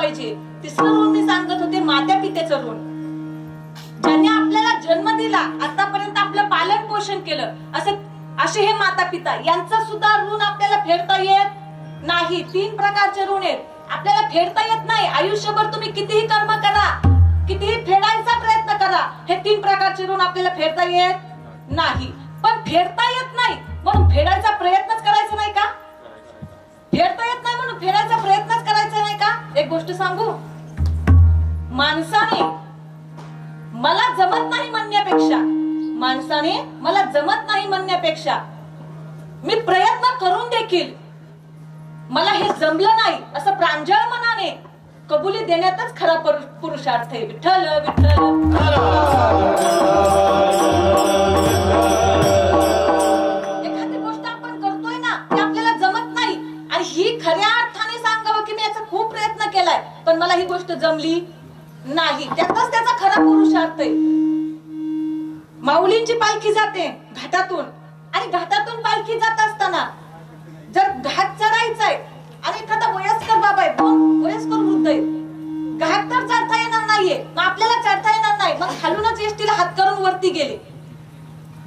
पाहिजे. तिसरं ऋण मी सांगत होते माता पित्याचं ऋण. ज्यांनी आपल्याला जन्म दिला, आतापर्यंत आपलं पालन पोषण केलं, असे हे माता पिता, यांचं सुद्धा ऋण आपल्याला फेडता येत नाही. 3 प्रकारचे ऋण आहेत, आपल्याला फेडता येत नाही. आयुष्यभर तुम्ही कितीही कर्म करा, कितीही फेडायचा प्रयत्न करा, हे 3 प्रकारचे ऋण आपल्याला फेडता येत नाही. पण फेडता येत नाही म्हणून फेडायचा प्रयत्नच करायचा नाही का? फेडता येत नाही म्हणून फेडायचा प्रयत्नच करायचा नाही का? एक गोष्ट सांगू, माणसाने मला जमत नाही म्हणण्यापेक्षा मी प्रयत्न करून देखील मला हे जमलं नाही असं प्रांजळ मनाने कबुली देण्यातच खरा पुरुषार्थ आहे. विठ्ठल विठ्ठल. एखादी गोष्ट आपण करतोय ना, ती आपल्याला जमत नाही आणि ही खऱ्या अर्थाने सांगावं की मी याचा खूप प्रयत्न केलाय पण मला ही गोष्ट जमली नाही, त्यातच त्याचा खरा पुरुषार्थ आहे. माऊलींची पालखी जाते घाटातून आणि घाटातून पालखी जात असताना जर घाट चढायचाय आणि एखादा वयस्कर बाबा आहे, 2 वयस्कर वृद्ध आहे, घाट तर चढता येणार नाहीये, मग आपल्याला चढता येणार नाही, मग खालूनच एसटीला हात करून वरती गेले.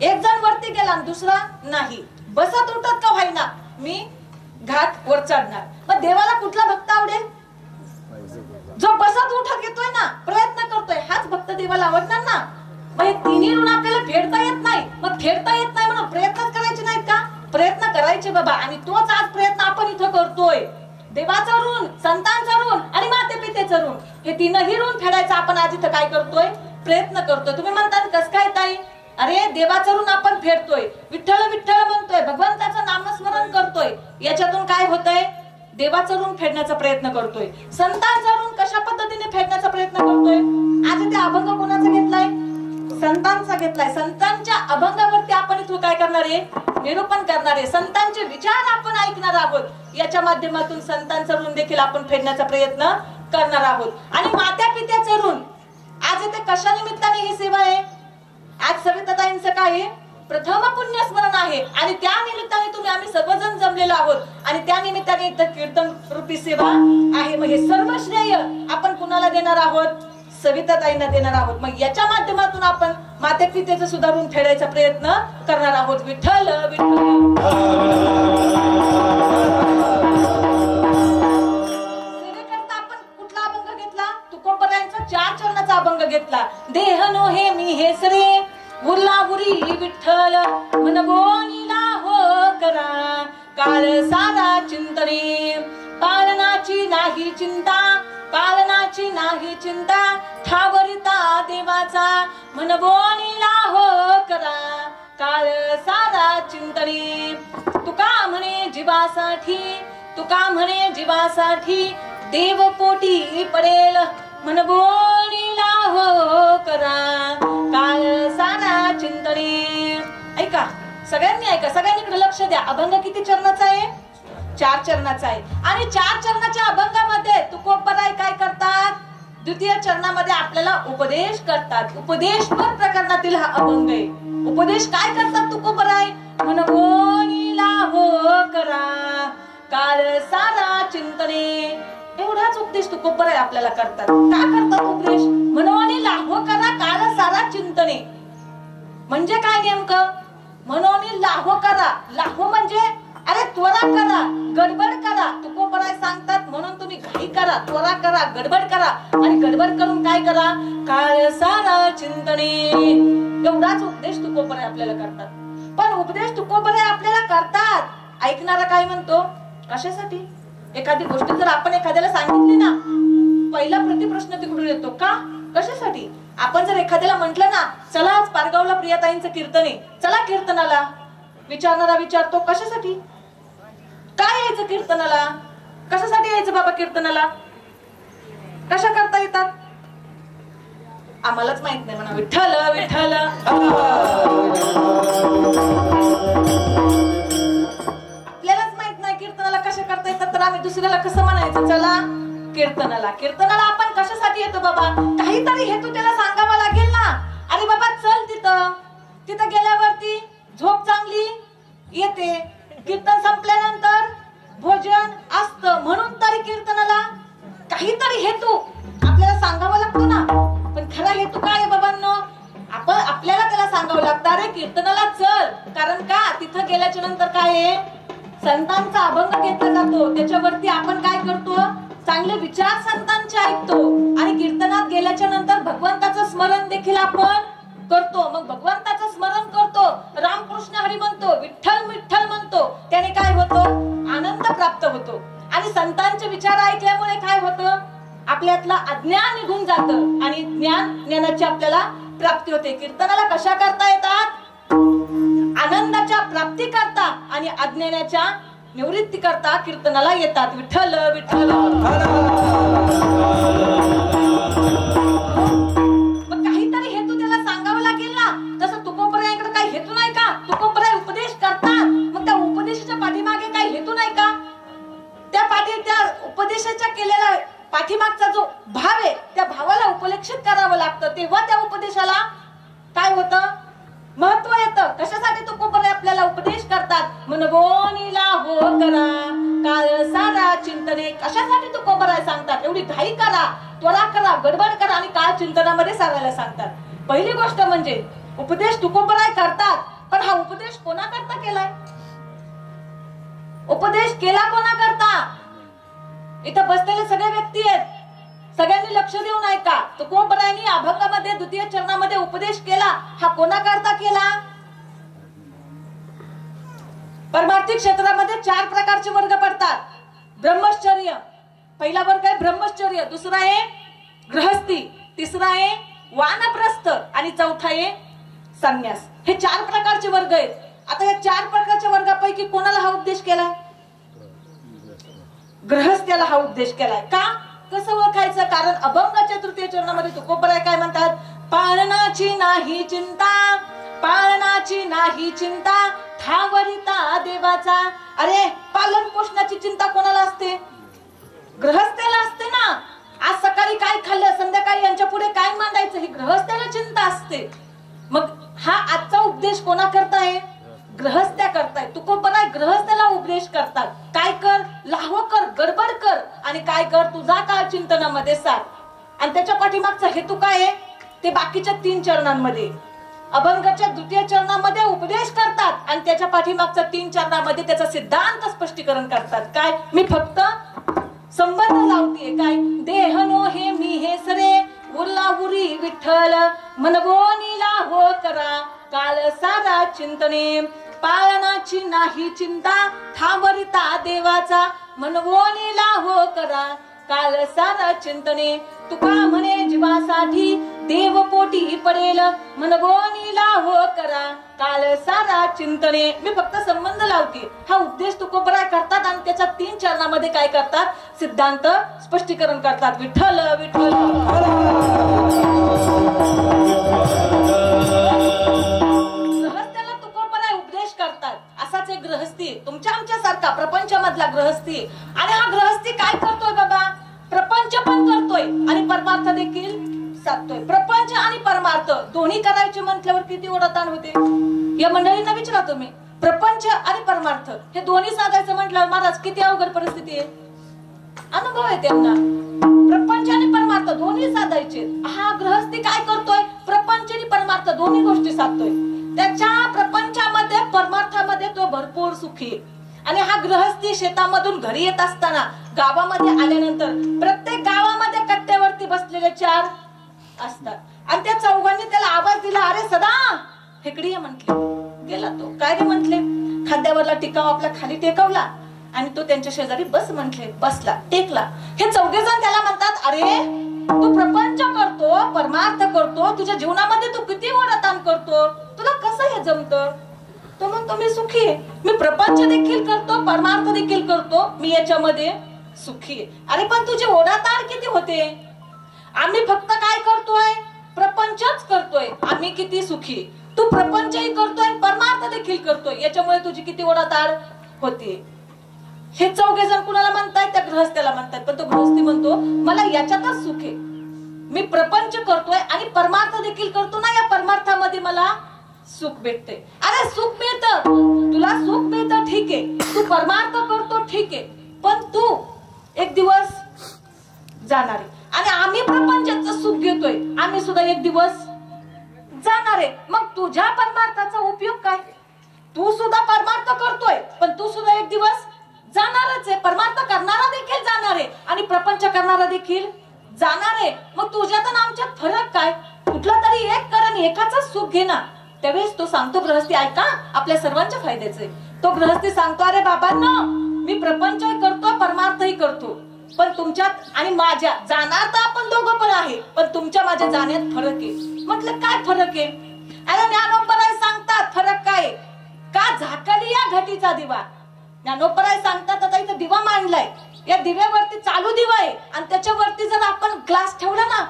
एक जण वरती गेला आणि दुसरा नाही. बसत उठत का व्हायना मी घाट वर चढणार. मग देवाला कुठला भक्त आवडेल? जो बसत उठत येतोय ना, प्रयत्न करतोय, हाच भक्त देवाला आवडणार ना. मग हे 3 ऋण आपल्याला फेडता येत नाही. मग फेडता येत नाही म्हणून प्रयत्नच करायचे नाहीत का? प्रयत्न करायचे बाबा. आणि तोच आज प्रयत्न आपण इथं करतोय. देवाचं ऋण, संतांचं ऋण आणि माते पितेचं ऋण, हे 3ही ऋण फेडायचं आपण आज इथं काय करतोय? प्रयत्न करतोय. तुम्ही म्हणता कसं काय ताई? अरे देवाचं ऋण आपण फेडतोय, विठ्ठल विठ्ठल म्हणतोय, भगवंताचं नामस्मरण करतोय, याच्यातून काय होतंय? देवाचं ऋण फेडण्याचा प्रयत्न करतोय. संतांचा ऋण कशा पद्धतीने फेडण्याचा प्रयत्न करतोय? आज ते अभंग कोणाचा घेतलाय? संतांचा घेतलाय. संतांच्या अभंगावरती आपण इथून काय करणार आहे? निरूपण करणार आहे. संतांचे विचार आपण ऐकणार आहोत. याच्या माध्यमातून संतांचं ऋण देखील आपण फेडण्याचा प्रयत्न करणार आहोत. आणि माता पित्याचं ऋण आज इथे कशा निमित्ताने ही सेवा आहे? आज सविताताईंचं काय आहे? प्रथम पुण्यस्मरण आहे आणि त्या निमित्ताने तुम्ही आम्ही सर्वजण जमलेलो आहोत आणि त्या निमित्ताने इथं कीर्तन रूपी सेवा आहे. मग हे सर्व श्रेय आपण कुणाला देणार आहोत? सविताताईंना देणार आहोत. मग याच्या माध्यमातून आपण माते पितेचं सुद्धा ऋण फेडायचा प्रयत्न करणार आहोत. विठ्ठल विठ्ठल. सेवेकरता आपण कुठला अभंग घेतला? तुकोबरायांचा 4 चरणाचा अभंग घेतला. देह नो हे मी हे सरे उरला उरी विठ्ठल मनगोनीला हो करा काळ सारा चिंतने पालनाची नाही चिंता पालनाची नाही चिंता ठावरिता देवाचा मनगोनीला हो करा काळ सारा चिंतने. तुका म्हणे जीवासाठी देव पोटी पडेल मनगोनीला हो करा काळ सारा चिंतने. ऐका सगळ्यांनी, ऐका सगळ्यांनी इकडे लक्ष द्या. अभंग किती चरणाचा आहे? 4 चरणाचा आहे. आणि 4 चरणाच्या अभंगामध्ये तुकोबराय काय करतात? द्वितीय चरणामध्ये आपल्याला उपदेश करतात. उपदेशपर प्रकरणातील हा अभंग आहे. उपदेश काय करतात तुकोबराय? मनगोनीला हो करा काळ सारा चिंतने. एवढाच उपदेश तुकोबराय आपल्याला करतात. काय करतात उपदेश? मनोनी लाहो करा काळ सारा चिंतने. म्हणजे काय नेमकं? मनोनी लाहो करा. लाहो म्हणजे अरे त्वरा करा, गडबड करा. तुकोबराय सांगतात म्हणून तुम्ही घाई करा, त्वरा करा, गडबड करा आणि गडबड करून काय करा? काळ सारा चिंतने. एवढाच उपदेश तुकोबराय आपल्याला करतात. पण उपदेश तुकोबराय आपल्याला करतात, ऐकणारा काय म्हणतो? कशासाठी? एखादी गोष्ट जर आपण एखाद्याला सांगितली ना, पहिला प्रतिप्रश्न तिकडून येतो का? कशासाठी? आपण जर एखाद्याला म्हंटल ना, चला आज पारगावला प्रियाताईंचं कीर्तन आहे, चला कीर्तनाला, विचारणारा विचारतो कशासाठी? काय यायचं कीर्तनाला? कशासाठी यायचं बाबा कीर्तनाला? कशा करता येतात? आम्हालाच माहित नाही म्हणा. विठ्ठल विठ्ठल. आपल्यालाच माहित नाही कीर्तनाला कशा करता येतात, तर आम्ही दुसऱ्याला कसं म्हणायचं चला कीर्तनाला? कीर्तनाला आपण कशासाठी येतो बाबा? काहीतरी हेतू त्याला सांगावा लागेल ना. अरे बाबा चल तिथं गेल्यावरती झोप चांगली येते, कीर्तन संपल्यानंतर भोजन असतं, म्हणून तरी कीर्तनाला काहीतरी हेतू कीर्तनाला चल. कारण का तिथं गेल्याच्या नंतर काय आहे, संतांचा अभंग घेतला जातो, त्याच्यावरती आपण काय करतो, चांगले विचार संतांचे ऐकतो. आणि कीर्तनात गेल्याच्या नंतर भगवंताचं स्मरण देखील आपण करतो. मग भगवंताचं स्मरण करतो, रामकृष्ण हरी म्हणतो, विठ्ठल विठ्ठल म्हणतो. त्याने काय होतं, आनंद प्राप्त होतो. आणि संतांचे विचार ऐकल्यामुळे काय होतं, आपल्यातला अज्ञान निघून जातं आणि ज्ञानाची आपल्याला प्राप्ती होते. कीर्तनाला कशा करता येतात, आनंदाच्या प्राप्ती करता आणि अज्ञानाच्या निवृत्ती करता कीर्तनाला येतात. विठ्ठल विठ्ठल. मग काहीतरी हेतू त्याला सांगावा लागेल ना. तसं तुकोबरायांकडे काही हेतू नाही का, तुकोबराय उपदेश करतात, मग त्या उपदेशाच्या पाठीमागे काही हेतू नाही का, त्या उपदेशाच्या केलेला पाठीमागचा जो भाव आहे त्या भावाला उपलक्षित करावं लागतं. तेव्हा त्या उपदेशाला काय होतं, महत्व येतं. कशासाठी तुकोबराय आपल्याला उपदेश करतात, मनगोनीला हो करा काळ सारा चिंतने. कशासाठी तुकोबराय सांगतात, एवढी घाई करा, त्वरा करा, गडबड करा आणि काळ चिंतनामध्ये सारायला सांगतात. पहिली गोष्ट म्हणजे उपदेश तुकोबराय करतात, पण हा उपदेश कोणाकरता केलाय, उपदेश केला कोणाकरता. इथं बसलेले सगळे व्यक्ती आहेत, सगळ्यांनी लक्ष देऊन ऐका. तुकोबरायांनी अभंगामध्ये द्वितीय चरणामध्ये उपदेश केला, हा कोणाकरता केला. परमार्थिक क्षेत्रामध्ये 4 प्रकारचे वर्ग पडतात. ब्रह्मचर्य, पहिला वर्ग आहे ब्रह्मचर्य, दुसरा आहे गृहस्थी, तिसरा आहे वानप्रस्थ आणि चौथा आहे संन्यास. हे 4 प्रकारचे वर्ग आहेत. आता या 4 प्रकारच्या वर्गापैकी कोणाला हा उपदेश केलाय, गृहस्थ्याला हा उपदेश केलाय. का, कसं ओळखायचं, कारण अभंगाच्या तृतीय चरणामध्ये तुकोबराय काय म्हणतात, पाळनाची नाही चिंता, पाळनाची नाही चिंता ठावरिता देवाचा. अरे पालन पोषणाची चिंता कोणाला असते, गृहस्थ्याला असते ना. आज सकाळी काय खाल्लं, संध्याकाळी यांच्या पुढे काय मांडायचं, ही गृहस्थ्याला चिंता असते. मग हा आजचा उपदेश कोणा करताय, गृहस्थ्या करताय. तुकोबराय गृहस्थ्याला उपदेश करतात, काय कर, लाहो कर, गडबड कर आणि काय कर, तुझा काळ चिंतनामध्ये सार. आणि त्याच्या पाठीमागचा हेतू काय आहे, ते बाकीच्या 3 चरणांमध्ये, अभंगाच्या द्वितीय चरणामध्ये उपदेश करतात आणि त्याच्या पाठीमागच्या 3 चरणामध्ये त्याचा सिद्धांत स्पष्टीकरण करतात. काय, मी फक्त संबंध लावते, काय, देहनो हे मी हे सरे उरला उरी विठ्ठल मनगोनीला हो करा काळ सारा चिंतने. पाळनाची नाही चिंता ठावरिता देवाचा मनगोनीला हो करा काळ सारा चिंतने. तुका म्हणे जीवासाठी देव पोटी पडेल मनगोनीला हो करा काळ सारा चिंतने. मी फक्त संबंध लावते, हा उपदेश तुकोबराय करतात आणि त्याच्या 3 चरणामध्ये काय करतात, सिद्धांत स्पष्टीकरण करतात. विठ्ठल विठ्ठल. गृहस्थ्याला तुकोबराय उपदेश करतात. असाच एक गृहस्थी, तुमच्या आमच्यासारखा प्रपंचामधला गृहस्थी. आणि हा गृहस्थी काय करतोय बाबा, प्रपंच पण करतोय आणि परमार्थ देखील साधतोय. प्रपंच आणि परमार्थ दोन्ही करायचे म्हटल्यावर किती ओढाताण होते. या मंडळींना विचारा तुम्ही, प्रपंच आणि परमार्थ हे दोन्ही साधायचं म्हटल्यावर महाराज किती अवघड परिस्थिती आहे. अनुभव आहे त्यांना, प्रपंच आणि परमार्थ दोन्ही साधायचे. हा गृहस्थी काय करतोय, प्रपंच आणि परमार्थ दोन्ही गोष्टी साधतोय. त्याच्या प्रपंचामध्ये परमार्थामध्ये तो भरपूर सुखी. आणि हा गृहस्थी शेतामधून घरी येत असताना गावामध्ये आल्यानंतर प्रत्येक गावामध्ये कट्ट्यावरती बसलेले 4 असतात आणि त्या चौघांनी त्याला आवाज दिला, अरे सदा हेकडी ये म्हटले. गेला तो, काय रे म्हटले, खांद्यावरला टिकाव आपला खाली टेकवला आणि तो त्यांच्या शेजारी बस म्हटले, बसला, टेकला. हे 4 जण त्याला म्हणतात, अरे तू प्रपंच करतो, परमार्थ करतो, तुझ्या जीवनामध्ये तू किती ओढाताण करतो, तुला कसं हे जमतं. तो म्हणतो मी सुखी आहे, मी प्रपंच देखील करतो, परमार्थ देखील करतो, मी याच्यामध्ये सुखी आहे. अरे पण तुझे ओढाताण किती होते, आम्ही फक्त काय करतोय, प्रपंचच करतोय, आम्ही किती सुखी. तू प्रपंचही करतोय, परमार्थ देखील करतोय, याच्यामुळे तुझी किती ओढाताण होते. हे 4 जण कुणाला म्हणतायत, त्या गृहस्थ्याला म्हणतायत. पण तो गृहस्थी म्हणतो मला याच्यातच सुख आहे, मी प्रपंच करतोय आणि परमार्थ देखील करतो ना, या परमार्थामध्ये मला सुख भेटते. अरे सुख मिळतं, तुला सुख मिळतं ठीक आहे, तू परमार्थ करतो ठीक आहे, पण तू एक दिवस जाणार आहे आणि आम्ही प्रपंचाचं सुख घेतोय, आम्ही सुद्धा एक दिवस जाणार आहे. मग तुझ्या परमार्थाचा उपयोग काय? तू सुद्धा परमार्थ करतोय, पण तू सुद्धा एक दिवस जाणारच आहे. परमार्थ करणारा देखील जाणार आहे आणि प्रपंच करणारा देखील जाणार आहे. मग तुझ्यात आणि आमच्यात फरक काय? कुठला तरी एक कारण एकाच सुख घे ना. त्यावेळेस तो सांगतो गृहस्थी ऐका, आपल्या सर्वांच्या फायद्याचे. तो गृहस्थी सांगतो, अरे बाबांनो, मी प्रपंचही करतो, परमार्थही करतो, पण तुमच्यात आणि माझ्या जाणार तर आपण दोघं पण आहे, पण तुमच्या माझ्या जाण्यात फरक आहे. म्हटलं काय फरक आहे? अरे ज्ञानोबराय सांगतात फरक काय? का झाकली या घटीचा दिवा. ज्ञानोबराय सांगतात आता इथं दिवा मांडलाय, या दिव्यावरती चालू दिवा आहे आणि त्याच्यावरती जर आपण ग्लास ठेवला ना,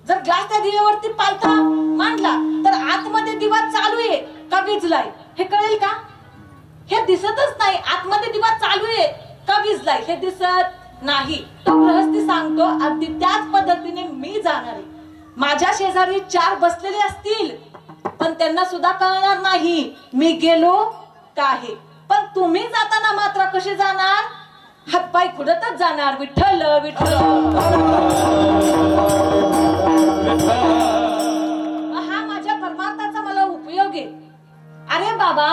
जर ग्लास त्या दिव्यावरती पालथा मांडला तर आतमध्ये दिवा चालू आहे का विझलाय हे कळेल का? हे दिसतच नाही. आतमध्ये दिवा चालू आहे का विझलाय हे दिसत नाही. तो गृहस्थी सांगतो अगदी त्याच पद्धतीने मी जाणार आहे. माझ्या शेजारी 4 बसलेले असतील, पण त्यांना सुद्धा कळणार नाही मी गेलो का आहे. पण तुम्ही जाताना मात्र कसे जाणार? हातपाय खुडतच जाणार, विठ्ठल विठ्ठल. हा माझ्या परमार्थाचा मला उपयोग आहे. अरे बाबा,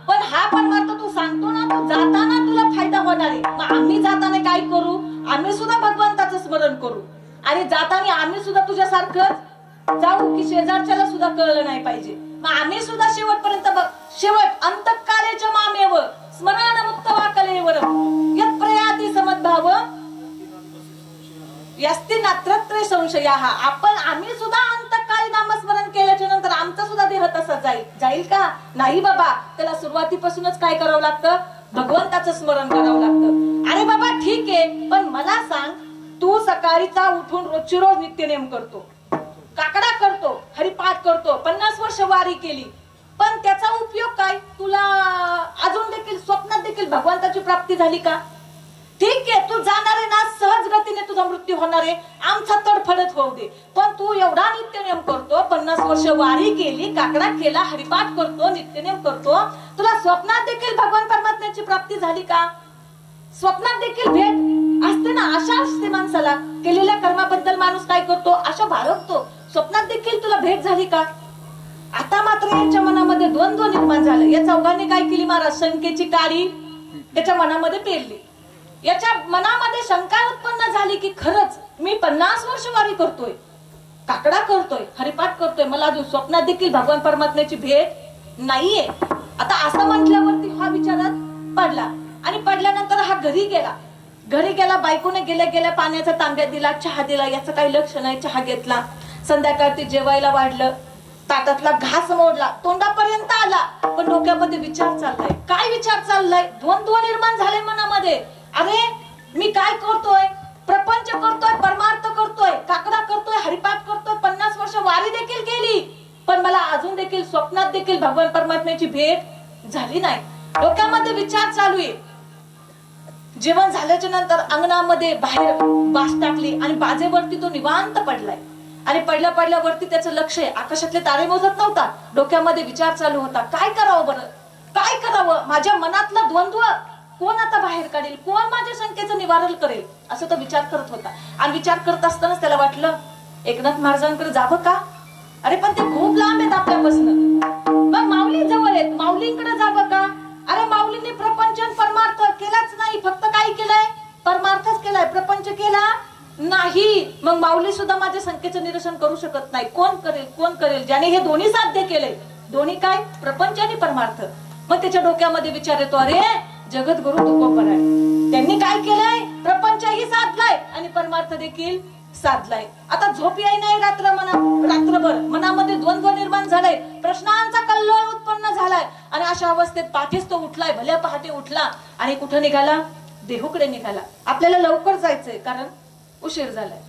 पण हा परमार्थ तू सांगतो ना, तू जाताना तुला फायदा होणार आहे. मग आम्ही जाताना काय करू? आम्ही सुद्धा भगवंताचं स्मरण करू आणि जाताना आम्ही सुद्धा तुझ्यासारखंच जाऊ की शेजारच्याला सुद्धा कळलं नाही पाहिजे. मग आम्ही सुद्धा शेवटपर्यंत शेवट अंतकालेच मामेव स्मरण मुक्त वाकलेवर यत् प्रयाती समद्भाव यस्ति नात्रत्रे संशयाः. आम्ही सुद्धा अंतकाली नामस्मरण केल्याच्या नंतर आमचा सुद्धा देह तसा जाईल का? नाही बाबा, त्याला सुरुवातीपासूनच काय करावं लागतं? भगवंताचं स्मरण करावं लागतं. अरे बाबा ठीक आहे, पण मला सांग, तू सकाळीचा उठून रोजची रोज नित्यनेम करतो, काकडा करतो, हरिपाठ करतो, 50 वर्ष वारी केली, पण त्याचा उपयोग काय? तुला अजून देखील स्वप्नात देखील भगवंताची प्राप्ती झाली का? ठीक आहे, तू जाणार आहे ना, सहज गतीने तुझा मृत्यू होणार आहे, आमचा तडफडत होऊ दे. पण तू एवढा नित्यनेम करतो, 50 वर्ष वारी केली, काकडा केला, हरिपाठ करतो, नित्यनेम करतो, तुला स्वप्नात देखील भगवान परमात्म्याची प्राप्ती झाली का? स्वप्नात देखील भेट असते ना. आशा असते माणसाला, केलेल्या कर्माबद्दल माणूस काय करतो? आशा बाळगतो. स्वप्नात देखील तुला भेट झाली का? आता मात्र यांच्या मनामध्ये द्वंद्व निर्माण झालं. या चौघांनी काय केली महाराज? शंकेची काडी त्याच्या मनामध्ये पेरली. याच्या मनामध्ये शंका उत्पन्न झाली की खरंच मी 50 वर्ष वारी करतोय, काकडा करतोय, हरिपाठ करतोय, मला अजून स्वप्नात देखील भगवान परमात्म्याची भेट नाहीये. आता असं म्हटल्यावरती हा विचारात पडला आणि पडल्यानंतर हा घरी गेला. बायकोने गेल्या पाण्याचा तांब्या दिला, चहा दिला, याचं काही लक्ष नाही. चहा घेतला. संध्याकाळी जेवायला वाढलं, ताटातला घास मोडला, तोंडापर्यंत आला, पण डोक्यामध्ये विचार चाललाय. काय विचार चाललाय? द्वंद्व निर्माण झाले मनामध्ये. अरे मी काय करतोय? प्रपंच करतोय, परमार्थ करतोय, काकडा करतोय, हरिपाठ करतोय, 50 वर्ष वारी देखील केली, पण मला अजून देखील स्वप्नात देखील भगवान परमात्म्याची भेट झाली नाही. डोक्यामध्ये विचार चालू आहे. जेवण झाल्याच्या नंतर अंगणामध्ये बाहेर बास टाकली आणि बाजेवरती तो निवांत पडलाय आणि पडल्यावरती त्याचं लक्ष आहे. आकाशातले तारे मोजत नव्हता. डोक्यामध्ये विचार चालू होता, काय करावं बरं, काय करावं? माझ्या मनातला द्वंद्व कोण आता बाहेर काढेल? कोण माझ्या शंकेचं निवारण करेल? असं तो विचार करत होता. आणि विचार करत असतानाच त्याला वाटलं एकनाथ महाराजांकडे जावं का? अरे पण ते खूप लांब आहेत आपल्यापासून. मग माऊली जवळ आहेत, माऊलींकडे जावं का? अरे माऊलींनी प्रपंचन परमार्थ केलाच नाही, फक्त काय केलंय? परमार्थच केलाय, प्रपंच केला नाही. मग माऊली सुद्धा माझ्या शंकेचं निरसन करू शकत नाही. कोण करेल? ज्याने हे दोन्ही साध्य केले. दोन्ही काय? प्रपंच आणि परमार्थ. मग त्याच्या डोक्यामध्ये विचार येतो, अरे जगद्गुरु तुकोबराय, त्यांनी काय केलंय? प्रपंचही साधलाय आणि परमार्थ देखील साधलाय. आता झोप येई नाही रात्रभर मनामध्ये द्वंद्व निर्माण झालाय, प्रश्नांचा कल्लोळ उत्पन्न झालाय आणि अशा अवस्थेत पाठीच तो उठलाय. भल्या पहाटे उठला आणि कुठं निघाला? देहूकडे निघाला. आपल्याला लवकर जायचंय कारण उशीर झालाय.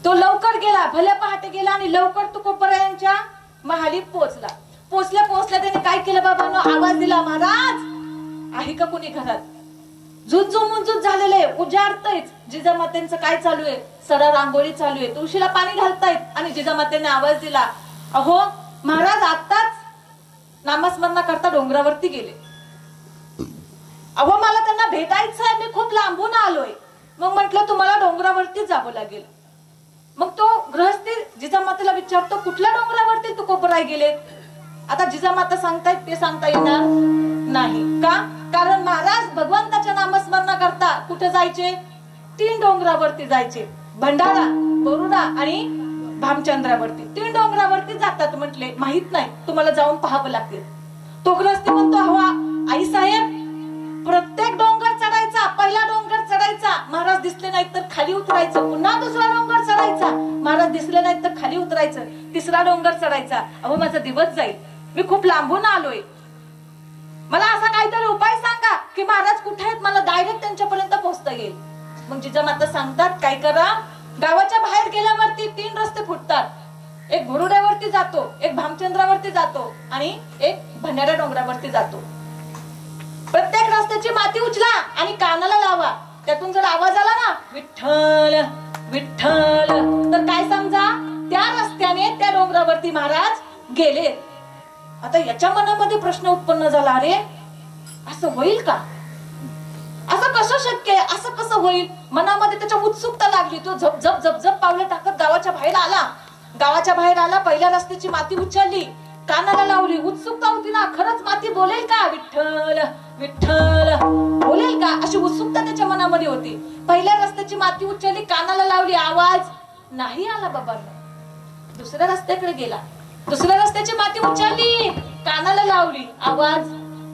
तो लवकर गेला, भल्या पहाटे गेला आणि लवकर तुकोबरायांच्या महालीत पोहोचला. पोहोचल्या त्याने काय केलं बाबांनो? आवाज दिला, महाराज आहे का कोणी घरात? झुंजूमुंजूत झालेले उजाडतायत. जिजामातेंचं काय चालू आहे? सरळ रांगोळी चालू आहे, तुळशीला पाणी घालतायत. आणि जिजामातेने आवाज दिला, अहो महाराज आत्ताच नामस्मरणा करता डोंगरावरती गेले. अहो मला त्यांना भेटायचं आहे, मी खूप लांबून आलोय. मग म्हटलं तुम्हाला डोंगरावरती जावं लागेल. मग तो गृहस्थी जिजामातेला विचारतो कुठल्या डोंगरावरती तुकोबराय गेलेत. आता जिजामाता सांगतायत ते सांगता येणार नाही. का? कारण महाराज भगवंताच्या नामस्मरणा करता कुठे जायचे? 3 डोंगरावरती जायचे. भंडारा, बरुडा आणि भामचंद्रावरती 3 डोंगरावरती जातात म्हटले. माहित नाही, तुम्हाला जाऊन पाहावं लागेल. तो गृहस्थी म्हणतो हवा आई साहेब प्रत्येक डोंगर चढायचा. पहिला डोंगर चढायचा, महाराज दिसले नाहीत तर खाली उतरायचं. पुन्हा दुसरा डोंगर चढायचा, महाराज दिसले नाहीत तर खाली उतरायचं. तिसरा डोंगर चढायचा. अहो माझा दिवस जाईल, मी खूप लांबून आलोय, मला असा काहीतरी उपाय सांगा की महाराज कुठे आहेत, मला डायरेक्ट त्यांच्यापर्यंत पोहोचता येईल. मग जिजामाता सांगतात काय करा, गावाच्या बाहेर गेल्यावरती 3 रस्ते फुटतात. एक बुरुड्यावरती जातो, एक भामचंद्रावरती जातो आणि एक भंडारा डोंगरावरती जातो. प्रत्येक रस्त्याची माती उचला आणि कानाला लावा. त्यातून जर आवाज आला ना विठ्ठल विठ्ठल तर काय समजा त्या रस्त्याने त्या डोंगरावरती महाराज गेले. आता याच्या मनामध्ये प्रश्न उत्पन्न झाला, अरे असं होईल का? असं कसं शक्य आहे? असं कसं होईल? मनामध्ये त्याच्या उत्सुकता लागली. तो झप झप झप झप पावलं टाकत गावाच्या बाहेर आला. गावाच्या बाहेर आला, पहिल्या रस्त्याची माती उचलली, कानाला लावली. उत्सुकता होती ना, खरंच माती बोलेल का? विठ्ठल विठ्ठल बोलेल का? अशी उत्सुकता त्याच्या मनामध्ये होती. पहिल्या रस्त्याची माती उचलली, कानाला लावली, आवाज नाही आला. बाबांना दुसऱ्या रस्त्याकडे गेला, दुसऱ्या रस्त्याची माती उचलली, कानाला लावली, आवाज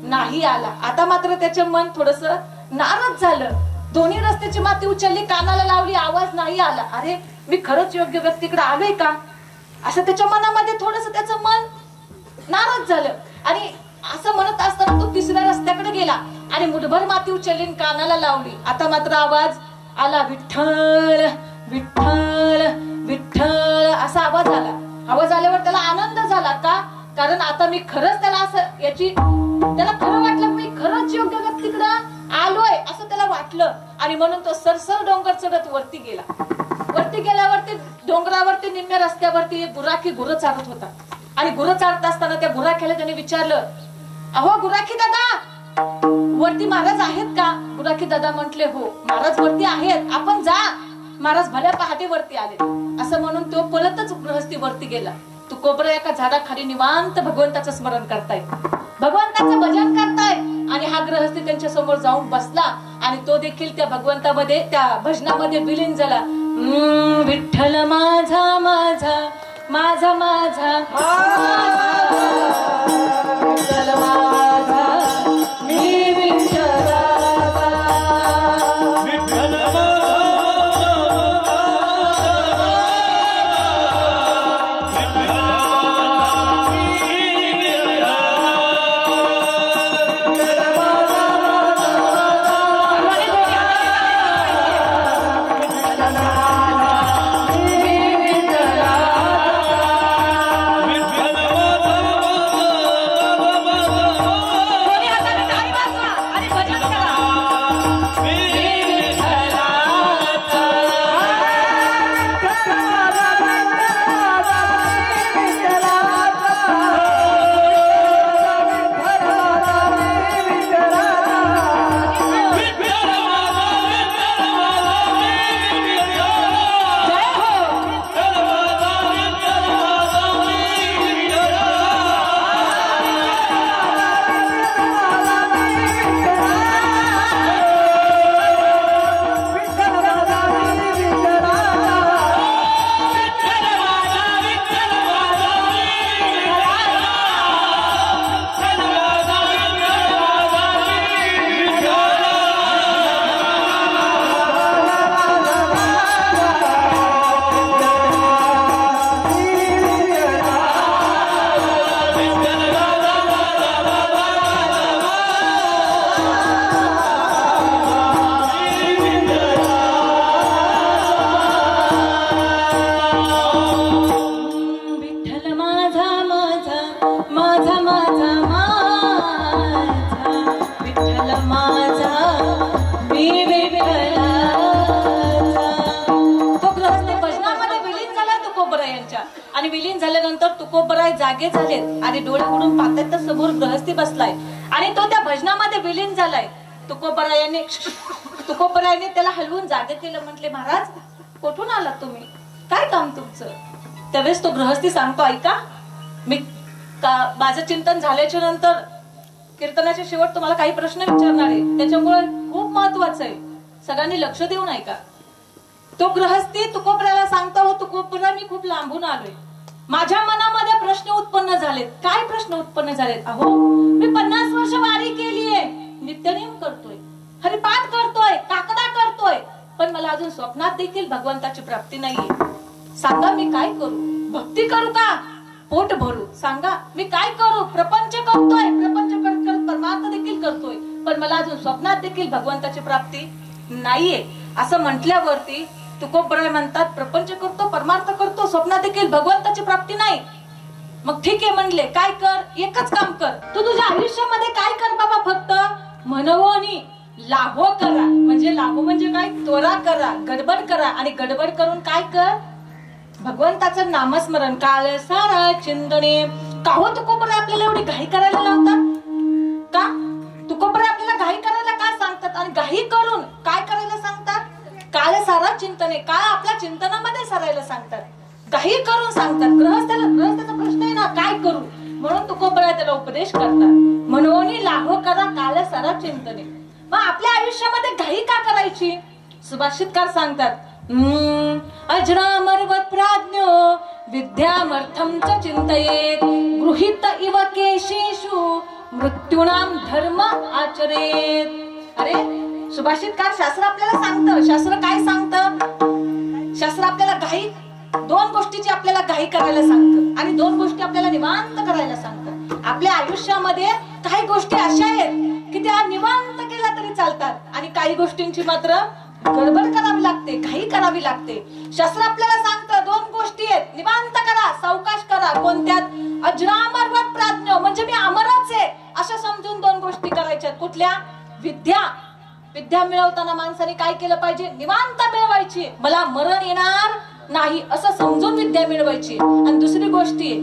नाही आला. आता मात्र त्याचे मन थोडस नाराज झालं. दोन्ही रस्त्याची माती उचलली, कानाला लावली, आवाज नाही आला. अरे मी खरंच योग्य व्यक्तीकडे आलोय का? असं त्याच्या मनामध्ये थोडस त्याचं मन नाराज झालं. आणि असं म्हणत असताना तो तिसऱ्या रस्त्याकडे गेला आणि मुठभर माती उचलली, कानाला लावली. आता मात्र आवाज आला, विठ्ठल विठ्ठल विठ्ठल असा आवाज आला. आवाज आल्यावर त्याला आनंद झाला. का? कारण आता मी खरंच त्याला असं त्याला खरं वाटलं, मी खरंच योग्य व्यक्तीकडे आलोय असं त्याला वाटलं. आणि म्हणून तो सरसर डोंगर चढत वरती गेला. वरती गेल्यावरती डोंगरावरती निम्म्या रस्त्यावरती एक गुराखी गुरं चालत होता. आणि गुरं चालत असताना त्या गुराख्याला त्याने विचारलं, अहो गुराखी दादा वरती महाराज आहेत का? गुराखी दादा म्हटले हो महाराज वरती आहेत, आपण जा. महाराज भल्या पहाटे वरती आले. असं म्हणून तो पळतच गृहस्थी वरती गेला. तुकोबराय एका झाडाखाली निवांत भगवंताचं स्मरण करताय, भगवंताचं भजन करताय. आणि हा गृहस्थी त्यांच्या समोर जाऊन बसला आणि तो देखील त्या भगवंतामध्ये त्या भजनामध्ये विलीन झाला. विठ्ठल माझा माझा माझा माझा विठ्ठल माझा मी विठ्ठलाचा आणि विलीन झाल्यानंतर तुकोबराय जागे झालेत आणि डोळे उघडून पाहतात तर समोर गृहस्थी बसलाय आणि तो त्या भजनामध्ये विलीन झालाय. तुकोबरायाने त्याला हलवून जागे केलं. म्हटले महाराज कुठून आलात तुम्ही? काय काम तुमचं? त्यावेळेस तो गृहस्थी सांगतो, ऐका मी माझं चिंतन झाल्याच्या नंतर कीर्तनाच्या शेवट तुम्हाला काही प्रश्न विचारणार आहे, त्याच्यामुळे खूप महत्वाचं आहे, सगळ्यांनी लक्ष देऊन ऐका. तो गृहस्थी तुकोबऱ्याला सांगतो, हो तुकोबरा मी खूप लांबून आलोय, माझ्या मनामध्ये प्रश्न उत्पन्न झालेत. काय प्रश्न उत्पन्न झालेत? अहो मी 50 वर्ष वारी केलीये, नित्यनेम करतोय, हरिपाठ करतोय, काकडा करतोय, पण मला अजून स्वप्नात देखील भगवंताची प्राप्ती नाहीये. सांगा मी काय करू? भक्ती करू का पोट भरू? सांगा मी काय करू? प्रपंच करतोय, प्रपंच करत करत परमार्थ देखील करतोय, पण मला अजून स्वप्नात देखील भगवंताची प्राप्ती नाहीये. असं म्हटल्यावरती तुकोबराय म्हणतात, प्रपंच करतो, परमार्थ करतो, स्वप्नात देखील भगवंताची प्राप्ती नाही. मग ठीक आहे म्हणले, काय कर? एकच काम कर, तू तुझ्या आयुष्यामध्ये काय कर बाबा, फक्त मनवोनी लाभो करा. म्हणजे लाभो म्हणजे काय? त्वरा करा, गडबड करा, आणि गडबड करून काय कर? भगवंताचं नामस्मरण. काळ सारा चिंतने. का हो तुकोबराय आपल्याला एवढी घाई करायला लावतात? का तुकोबराय आपल्याला घाई करायला का सांगतात? आणि घाई करून काय करायला सांगतात? काळ सारा चिंतने. काळ आपल्या चिंतनामध्ये सरायला सांगतात, घाई करून सांगतात. गृहस्थाचा प्रश्न आहे ना, काय करू? म्हणून तुकोबराय त्याला उपदेश करतात, मनोनी लाभो करा काळ सारा चिंतने. मग आपल्या आयुष्यामध्ये घाई का करायची? सुभाषितकार सांगतात, अजरामरवत प्राज्ञो विद्यामर्थम च चिंतयेत गृहीत इव केशेषु मृत्यूनाम धर्म आचरेत. अरे सुभाषितकार शास्त्र आपल्याला सांगतं. शास्त्र काय सांगतं? शास्त्र आपल्याला घाई, दोन गोष्टीची आपल्याला घाई करायला सांगतं, आणि दोन गोष्टी आपल्याला निवांत करायला सांगतं. आपल्या आयुष्यामध्ये काही गोष्टी अशा आहेत की त्या निवांत केल्या तरी चालतात, आणि काही गोष्टींची मात्र गडबड करावी लागते, घाई करावी लागते. शास्त्र आपल्याला सांगतं दोन गोष्टी आहेत, निवांत करा, सावकाश करा. कोणत्यात? अजरामरवत प्राज्ञ, म्हणजे मी अमरच आहे असं समजून दोन गोष्टी करायच्यात. कुठल्या? विद्या. विद्या मिळवताना माणसाने काय केलं पाहिजे? निवांत मिळवायची, मला मरण येणार नाही असं समजून विद्या मिळवायची. आणि दुसरी गोष्टी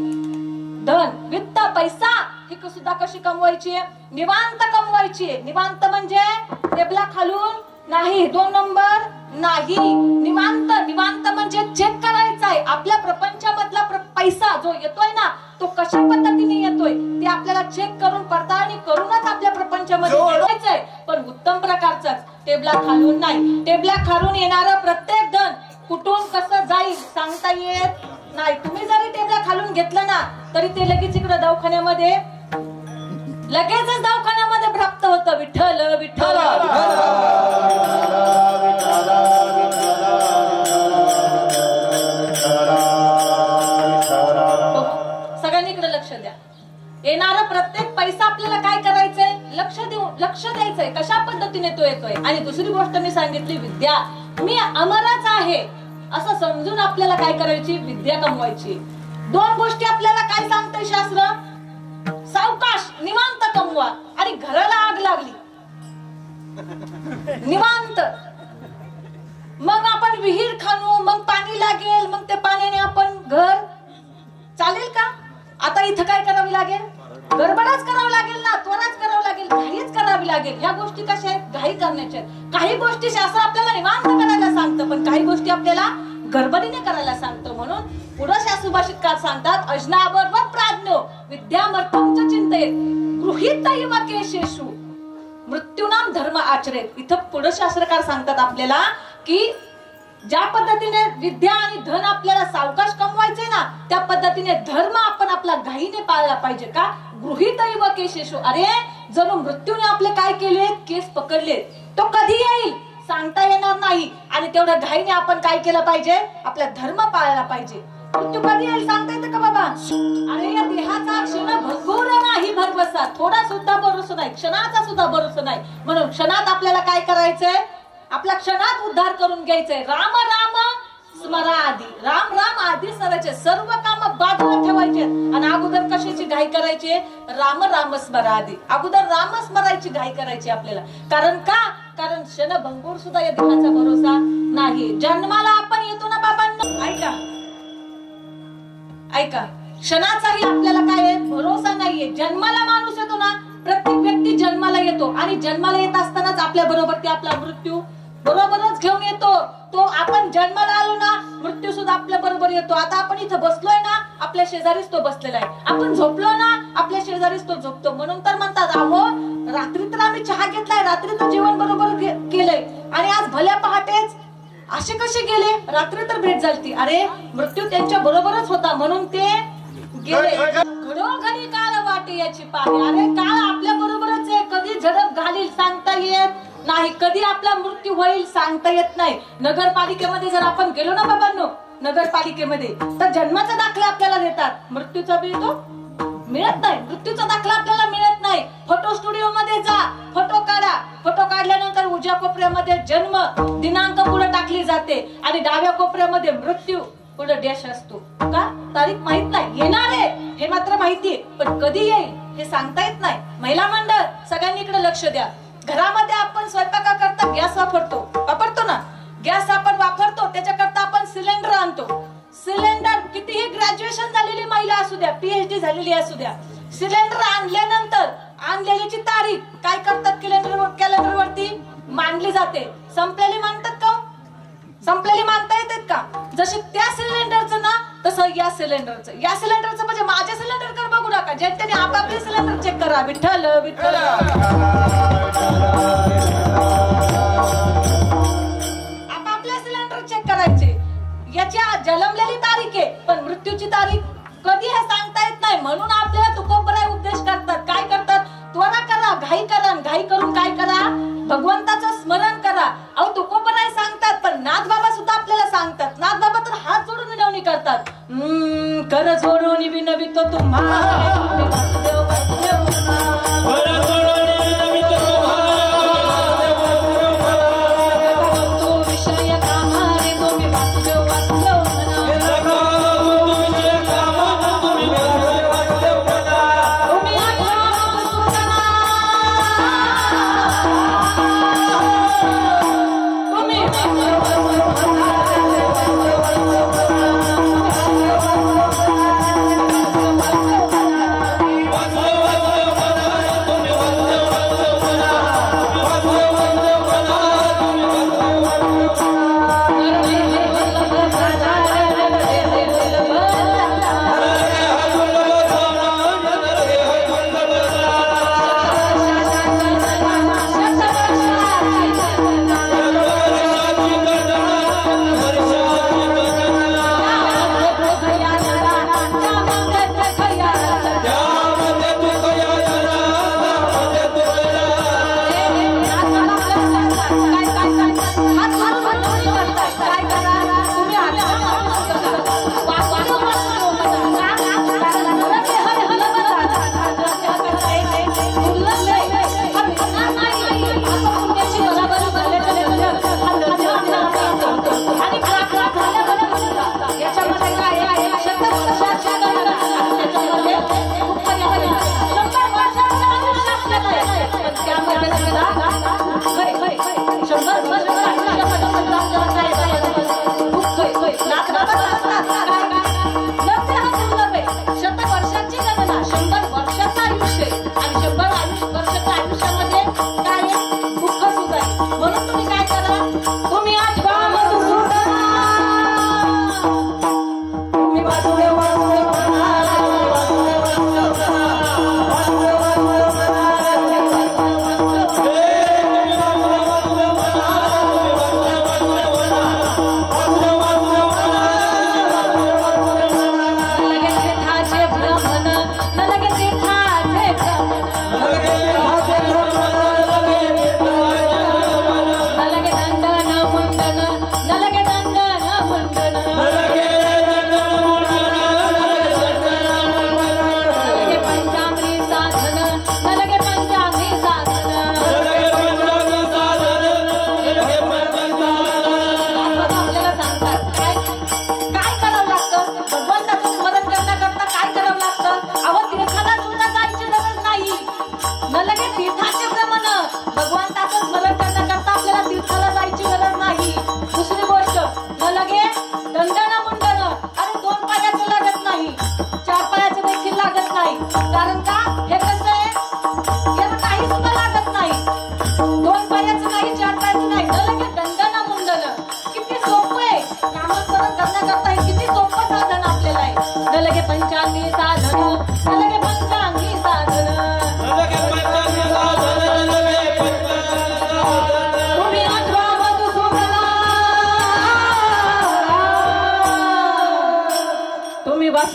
धन, वित्त, पैसा, ही सुद्धा कशी कमवायची? निवांत कमवायची. निवांत म्हणजे टेबला खालून नाही, 2 नंबर नाही. निवांत, निवांत म्हणजे चेक करायचा आहे आपल्या प्रपंचामधला पैसा जो येतोय ना, तो कशा पद्धतीने येतोय ते आपल्याला चेक करून पडताळणी करूनच आपल्या प्रपंचामध्ये मिळवायचंय, पण उत्तम प्रकारचाच. टेबला खालून नाही. टेबला खालून येणारं प्रत्येक धन कुठून कसं जाईल सांगता येत नाही. तुम्ही जरी टेबला खालून घेतलं ना, तरी ते लगेच इकडे दवाखान्यामध्ये, लगेचच दवाखान्यामध्ये प्राप्त होतं. विठ्ठल विठ्ठल. सगळ्यांनी इकडे लक्ष द्या. येणारा प्रत्येक पैसा आपल्याला काय करायचंय? लक्ष द्यायचंय कशा पद्धतीने तो येतोय. आणि दुसरी गोष्ट मी सांगितली, विद्या. मी अमरच आहे असं समजून आपल्याला काय करायची? विद्या कमवायची. दोन गोष्टी आपल्याला काय सांगतंय शास्त्र? सावकाश, निवांत कमवा. आणि घराला आग लागली, निवांत. मग आपण विहीर खणू, मग पाणी लागेल, मग ते पाण्याने आपण घर चालेल का? आता इथं काय करावी लागेल? गडबडच करावं लागेल ना, त्वराच करावं लागेल, घाईच करावी लागेल. ह्या गोष्टी कशा आहेत? घाई करण्याच्या. काही गोष्टी शास्त्र आपल्याला निवांत करायला सांगतं, पण काही गोष्टी आपल्याला गडबडीने करायला सांगतं. म्हणून पुढे सुभाषितकार सांगतात, अजनावरवत प्राज्ञो विद्यामर्थम च चिंतयेत गृहीत इव केशेषु मृत्यूनाम धर्म आचरेत. इथं पुढे शास्त्रकार सांगतात आपल्याला की ज्या पद्धतीने विद्या आणि धन आपल्याला सावकाश कमवायचे ना, त्या पद्धतीने धर्म आपण आपला घाईने पाळला पाहिजे. का? गृहीत इव केशेषु. अरे जणू मृत्यूने आपले काय केले? केस पकडले. तो कधी येईल सांगता येणार नाही, आणि तेवढ्या घाईने आपण काय केलं पाहिजे? आपला धर्म पाळला पाहिजे. मृत्यू कधी येईल सांगता येतं का बाबा? अरे या देहाचा क्षण भंगूर नाही भरवसा, थोडा सुद्धा भरोसा नाही, क्षणाचा सुद्धा भरोसा नाही. म्हणून क्षणात आपल्याला काय करायचंय? आपल्या क्षणात उद्धार करून घ्यायचंय. राम राम स्मरादी. राम राम आधी स्मरायचे, सर्व काम बाजूला ठेवायचे, आणि अगोदर कशाची घाई करायची? राम राम स्मरादी. अगोदर राम स्मरायची घाई करायची आपल्याला. कारण का? कारण क्षण भंगूर सुद्धा या देहाचा भरोसा नाही. जन्माला आपण येतो ना बाबांनो, ऐका ऐका, क्षणाचाही आपल्याला काय आहे? भरोसा नाहीये. जन्माला माणूस येतो ना, प्रत्येक व्यक्ती जन्माला येतो, आणि जन्माला येत असतानाच आपल्या बरोबर ते आपला मृत्यू बरोबरच घेऊन येतो. तो आपण जन्माला आलो ना, मृत्यू सुद्धा आपल्या बरोबर येतो. आता आपण इथं बसलोय ना, आपल्या शेजारीच तो बसलेला आहे. आपण झोपलो ना, आपल्या शेजारीच तो झोपतो. म्हणून तर म्हणतात, अहो रात्री तर आम्ही चहा घेतलाय, रात्री तर जेवण बरोबर केलंय, आणि आज भल्या पहाटेच असे कसे गेले? रात्री तर भेट झाली. अरे मृत्यू त्यांच्या बरोबरच होता म्हणून ते गेले. घडोघडी काळ वाटे याची पाहे. अरे काळ आपल्या बरोबरच आहे. कधी झडप घालील सांगता येत नाही, कधी आपला मृत्यू होईल सांगता येत नाही. नगरपालिकेमध्ये जर आपण गेलो ना बाबांनो, नगरपालिकेमध्ये तर जन्माचा दाखला आपल्याला देतात, मृत्यूचा मिळतो मिळत नाही. मृत्यूचा दाखला आपल्याला मिळत नाही. फोटो स्टुडिओ मध्ये जा, फोटो काढा. फोटो काढल्यानंतर उजव्या कोपऱ्यामध्ये जन्म दिनांक पुढे टाकली जाते आणि डाव्या कोपऱ्यामध्ये मृत्यू पुढे डॅश असतो. का? तारीख माहित नाही. येणार आहे हे मात्र माहितीये, पण कधी येईल हे सांगता येत नाही. महिला मंडळ सगळ्यांनी इकडे लक्ष द्या. घरामध्ये आपण स्वयंपाकाकरता गॅस वापरतो ना, गॅस आपण वापरतो, त्याच्याकरता आपण सिलेंडर आणतो. सिलेंडर कितीही ग्रॅज्युएशन झालेली महिला असू द्या, PhD झालेली असू द्या, सिलेंडर आणल्यानंतर आणलेलीची तारीख काय करतात? कॅलेंडर वरती मांडली जाते. संपलेली मानतात का? संपलेली मानता येतात का? जशी त्या सिलेंडरचं ना, तसं या सिलेंडरचं म्हणजे माझ्या सिलेंडर कडे बघू नका. ज्यांनी आपापले सिलेंडर चेक करा. विठ्ठल विठ्ठल. आपापले सिलेंडर चेक करायचे. याची जन्मलेली तारीख आहे, पण मृत्यूची तारीख कधी हे सांगता येत नाही. म्हणून आपल्याला तुकोबराय उपदेश करतात. काय करतात? त्वरा करा, घाई करून काय करा? भगवंताचं स्मरण करा. अहो तुकोबराय सांगतात, पण नाथ बाबा सुद्धा आपल्याला सांगतात. नाथ बाबा तर हात जोडून विनवणी करतात. कर जोडून विनवितो तुम्हाला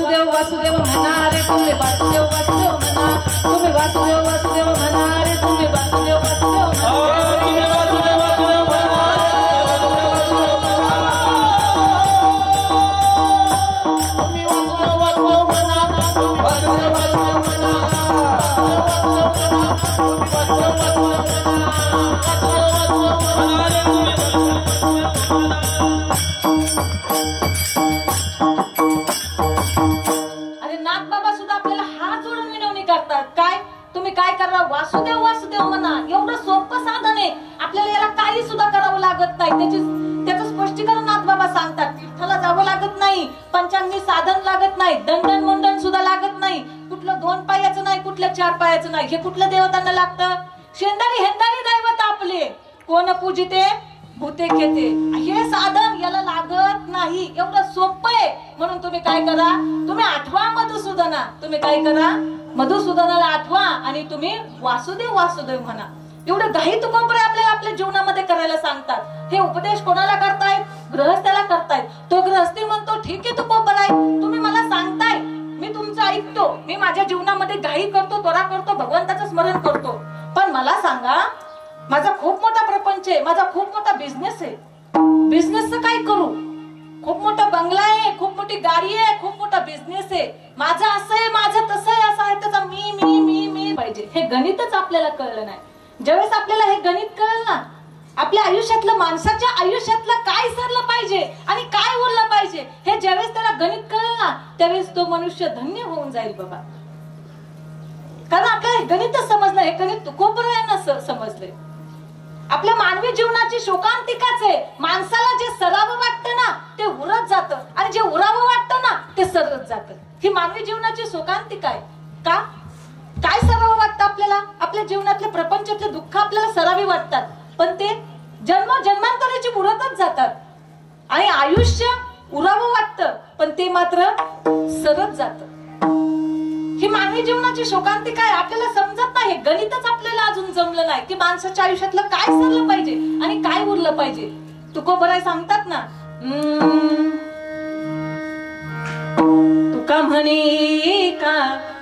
वासुदेव वासुदेव म्हणा रे तुम्ही वासुदेव वासुदेव म्हणा, तुम्ही वासुदेव वासुदेव म्हणा रे तुम्ही वासुदेव वासुदेव अरे नाथबाबा सुद्धा आपल्याला हात जोडून विनवणी करतात. काय तुम्ही काय करा, वासुदेव वासुदेव म्हणा. एवढं सोपं साधन आहे, आपल्याला याला काही सुद्धा करावं लागत नाही. त्याचं स्पष्टीकरण नाथबाबा सांगतात. तीर्थाला जावं लागत नाही, पंचांगी साधन लागत नाही, दंडन मंडन सुद्धा लागत नाही, कुठलं 2 पायाचं नाही, कुठल्या 4 पायाचं नाही. हे कुठल्या देवतांना लागतं? शेंदारी हेंदारी दैवत आपले कोण पूजिते भूते खेते. हे साधन याला लागत नाही, एवढं सोपं आहे. म्हणून तुम्ही काय करा, तुम्ही आठवा मधुसूदना. तुम्ही काय करा, मधुसूदनाला आठवा आणि तुम्ही वासुदेव वासुदेव म्हणा. एवढं घाई तुकोबरे आपल्याला आपल्या जीवनामध्ये करायला सांगतात. हे उपदेश कोणाला करतायत? गृहस्थाला करतायत. तो गृहस्थी म्हणतो ठीक आहे तुकोबर आहे, तुम्ही मला सांगताय, मी तुमचं ऐकतो, मी माझ्या जीवनामध्ये घाई करतो, त्वरा करतो, भगवंताचं स्मरण करतो. पण मला सांगा, माझा खूप मोठा प्रपंच आहे, माझा खूप मोठा बिझनेस आहे, बिझनेसचं काय करू? खूप मोठा बंगला आहे, खूप मोठी गाडी आहे, खूप मोठा बिझनेस आहे, माझं असं आहे, माझं तसं आहे, असं आहे, त्याचा मी मी मी मी पाहिजे. हे गणितच आपल्याला कळलं नाही. ज्यावेळेस आपल्याला हे गणित कळलं ना, आपल्या आयुष्यातलं, माणसाच्या आयुष्यातलं काय सरलं पाहिजे आणि काय उरलं पाहिजे, हे ज्यावेळेस त्याला गणित कळलं ना, त्यावेळेस तो मनुष्य धन्य होऊन जाईल बाबा. कारण आपल्याला गणितच समजलं, हे गणित तुकोबरायांना समजलंय. आपल्या मानवी जीवनाची शोकांतिकाच आहे. माणसाला जे सरावं वाटतं ना ते उरत जातं, आणि जे उरावं वाटतं ना ते सरत जातं. ही मानवी जीवनाची शोकांतिका आहे. का काय सरावं वाटतं आपल्याला? आपल्या जीवनातले प्रपंचातले दुःख आपल्याला सरावी वाटतात, पण ते जन्म जन्मांतराची उरतच जातात. आणि आयुष्य उरावं वाटतं, पण ते मात्र सरत जातं. ही मानवी जीवनाची शोकांतिका आहे. आपल्याला समजत नाही, गणितच आपल्याला अजून जमलं नाही की माणसाच्या आयुष्यातलं काय सरलं पाहिजे आणि काय उरलं पाहिजे. तुकोबराय सांगतात ना, तुका म्हणे का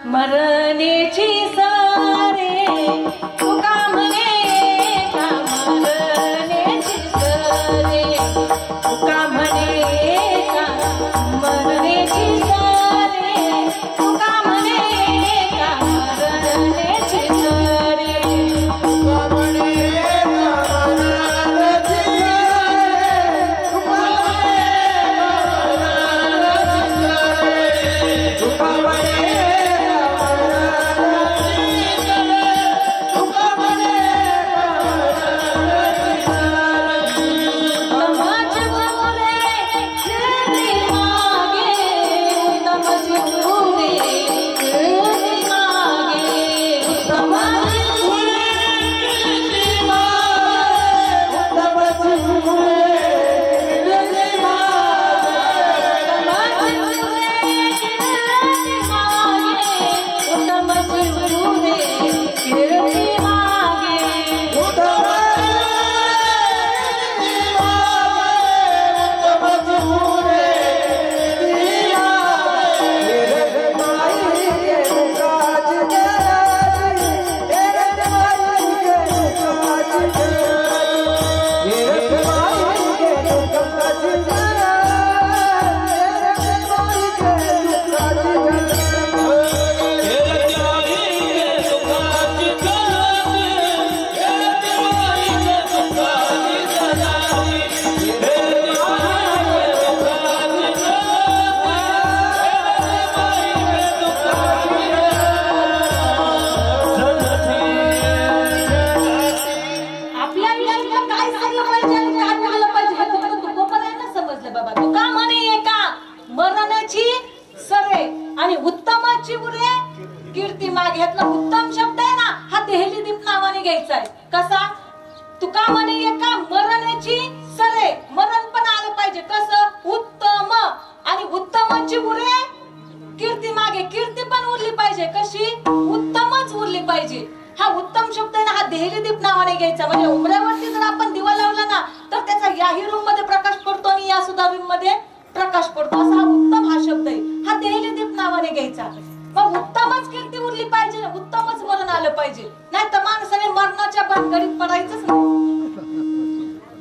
मरणेची सारे, तुका म्हणे का मरणेची सारे, तुका म्हणे का मरणेची सारे, तुका म्हणे का मरणेची सारे, तुका म्हणे का मरणेची सारे, तुका घ्यायचा आहे. कसा? तुका म्हणे एका मरणाची सरे, मरण पण आलं पाहिजे. कसं? उत्तम. आणि उत्तमाची उरे कीर्ती मागे, कीर्ती पण उरली पाहिजे. कशी? उत्तमच उरली पाहिजे. हा उत्तम शब्द आहे ना, हा देहली दीप नावाने घ्यायचा. म्हणजे उमऱ्यावरती जर आपण दिवा लावला ना तर त्याचा याही रूम मध्ये प्रकाश पडतो आणि या सुद्धा रूम मध्ये प्रकाश पडतो. असा हा उत्तम हा शब्द आहे. हा देहली दीप घ्यायचा. मग उत्तमच कीर्ती उरली पाहिजे, उत्तमच मरण आलं पाहिजे. नाही तर माणसाने मरणाच्या भानगडीत पडायचंच नाही.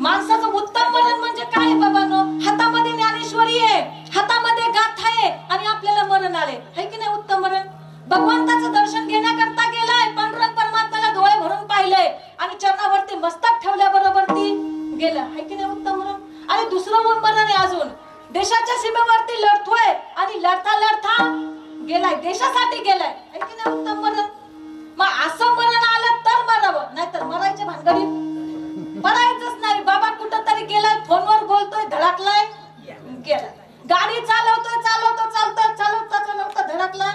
माणसाचं उत्तम मरण म्हणजे काय बाबांनो? हातामध्ये ज्ञानेश्वरी आहे, हातामध्ये गाथा आहे आणि आपल्याला मरण आले, है की नाही उत्तम मरण? भगवंताचं दर्शन घेण्याकरता गेलाय, पांडुरंग परमात्म्याला डोळे भरून पाहिलंय आणि चरणावरती मस्तक ठेवल्याबरोबर ती गेलं, है की नाही उत्तम मरण? आणि दुसरं मरण आहे अजून, देशाच्या सीमेवरती लढतोय आणि लढता लढता गेलाय, देशासाठी गेलाय, है की नाही उत्तम मरण? मग असं मरण आलं तर मरावं, नाहीतर मरायच्या भानगडीत पडायचंच नाही. बाबा कुठं तरी गेलाय, फोनवर बोलतोय, धडकलाय, गेलाय. गाडी चालवतोय, चालवता धडकला.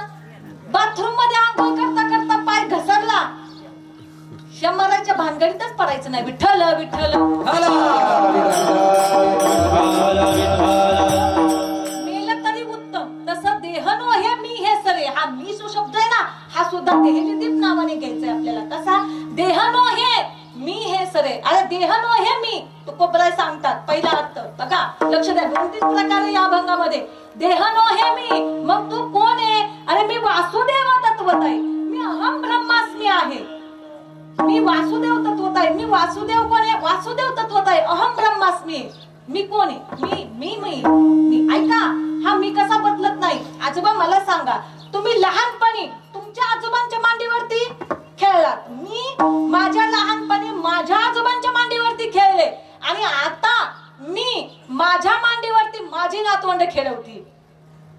बाथरूम मध्ये आंघोळ करता करता पाय घसरला, मरायच्या भानगडीतच पडायचं नाही. विठ्ठल विठ्ठल मेलं तरी उत्तम. तसं देह नो हे मी हे सरे, हा मी जो शब्द आहे ना, हा सुद्धा देहलीदीप नावाने घ्यायचंय आपल्याला. कसा? देह नो हे मी हे सरे. अरे देह नो हे मी, तुकोबराय सांगतात पहिला अर्थ बघा, लक्ष द्या. 2-3 प्रकार या अभंगामध्ये. देह नो हे मी, मग तू कोण आहे? अरे मी वासुदेव तत्वत आहे, मी अहम ब्रह्मास्मी आहे, मी वासुदेव तत्वत आहे. मी वासुदेव कोण आहे? वासुदेव तत्वत आहे, अहम ब्रह्मास्मी. मी कोण आहे? मी ऐका, हा मी कसा बदलत नाही. आजोबा मला सांगा, तुम्ही लहानपणी तुमच्या आजोबांच्या मांडीवरती खेळलात, मी माझ्या लहानपणी माझ्या आजोबांच्या मांडीवरती खेळले आणि आता मी माझ्या मांडीवरती माझी नातवंड खेळवती.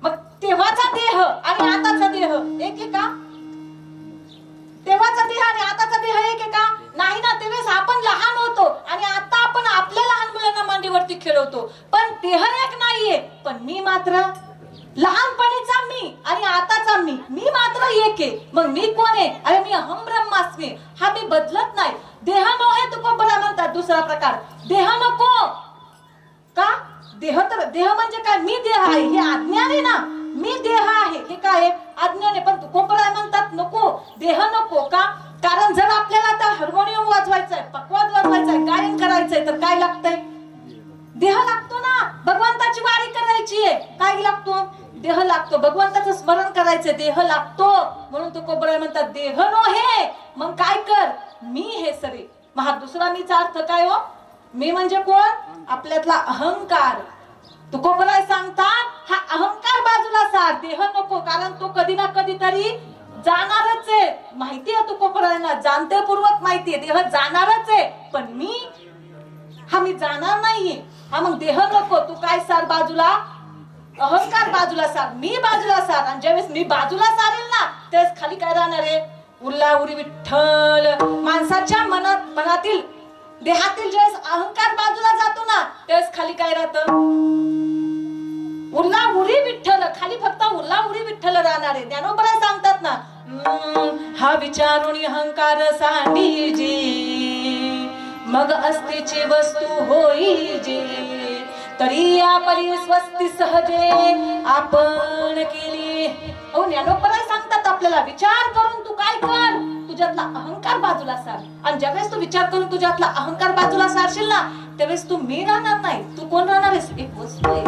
मग तेव्हाचा देह आणि आताचा देह एक आहे का? तेव्हाचा देह आणि आताचा देह एक आहे का? नाही ना. तेव्हा आपण लहान होतो आणि आता आपण आपल्या लहान मुलांना मांडीवरती खेळवतो, पण देह एक नाहीये. पण मी मात्र लहानपणीचा मी आणि आताचा मी मात्र एक आहे. मग मी कोण आहे? अरे मी अहम ब्रह्मास्मी, हा मी बदलत नाही. देह नो हे तुको बरा म्हणतात. दुसरा प्रकार, देह नको का? देह तर देह म्हणजे काय? मी देह आहे हे अज्ञान आहे ना. मी देह आहे हे काय आहे? अज्ञान आहे. पण तुको बरा म्हणतात नको, देह नको का? कारण जर आपल्याला आता हार्मोनियम वाजवायचंय, पकवाद वाजवायचंय, गायन करायचंय तर काय लागतंय? देह लागतो ना. भगवंताची वारी करायची आहे, काय लागतो? देह लागतो. भगवंताचं स्मरण करायचंय, देह लागतो. म्हणून तो कोबरा म्हणतात देह नो हे. मग काय कर? मी हे सरे. मग हा दुसरा मीचा अर्थ काय हो? मी म्हणजे कोण? आपल्यातला अहंकार. तुकोबराय सांगतात हा अहंकार बाजूला सार, देह नको. कारण तो कधी ना कधी तरी जाणारच आहे. माहिती आहे तुकोबरायांना, जाणतेपूर्वक माहिती आहे देह जाणारच आहे. पण मी जाणार नाहीये. हा मग देह नको, तू काय सार बाजूला? अहंकार बाजूला सार, मी बाजूला सार. आणि ज्यावेळेस मी बाजूला सारेल ना, त्यावेळेस खाली काय राहणार आहे? उल्ला उरी विठ्ठल. माणसाच्या मनातील देहातील ज्यावेळेस अहंकार बाजूला जातो ना, त्यावेळेस खाली काय राहतं? उल्ला उरी विठ्ठल. खाली फक्त उल्ला उरी विठ्ठल राहणार आहे. ज्ञानोबराय सांगतात ना, हा विचारून अहंकार सांडीजे, मग अस्तिची वस्तू होईजे, तरी आपली स्वस्ती सहजे आपण केली. हो, ज्ञानोबराय सांगतात आपल्याला, विचार करून तू काय कर, तुझ्यातला अहंकार बाजूला सार. आणि ज्यावेळेस तू विचार करून तुझ्यातला अहंकार बाजूला सारशील ना, त्यावेळेस तू मी राहणार नाही, तू कोण राहणार आहेस? एक वस्तू आहे.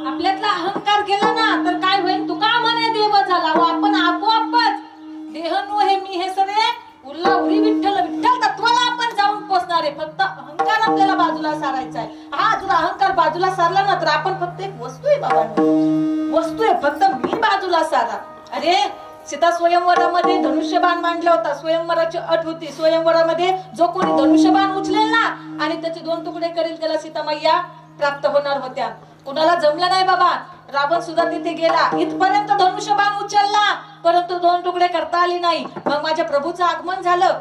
आपल्यातला अहंकार गेला ना तर काय होईल? तू का म्हणे देव झाला? आपण आपोआपच देह नो हे मी हे सगळे उल्ला उरी विठ्ठल विठ्ठल तत्वाला आपण जाऊन पोहोचणार आहे. फक्त अहंकार आपल्याला बाजूला सारायचा आहे. हा जर अहंकार बाजूला सारला ना तर आपण फक्त एक वस्तू आहे बाबांनो, वस्तू आहे. फक्त मी बाजूला सारा. अरे सीता स्वयंवरामध्ये धनुष्यबाण मांडला होता. स्वयंवराची अट होती, स्वयंवरामध्ये जो कोणी धनुष्यबाण उचलेल ना आणि त्याचे 2 तुकडे करेल त्याला सीता मैया प्राप्त होणार होत्या. कुणाला जमलं नाही बाबा. रावण सुद्धा तिथे गेला, इथपर्यंत धनुष्यबाण उचलला, परंतु 2 तुकडे करता आले नाही. मग माझ्या प्रभूचं आगमन झालं.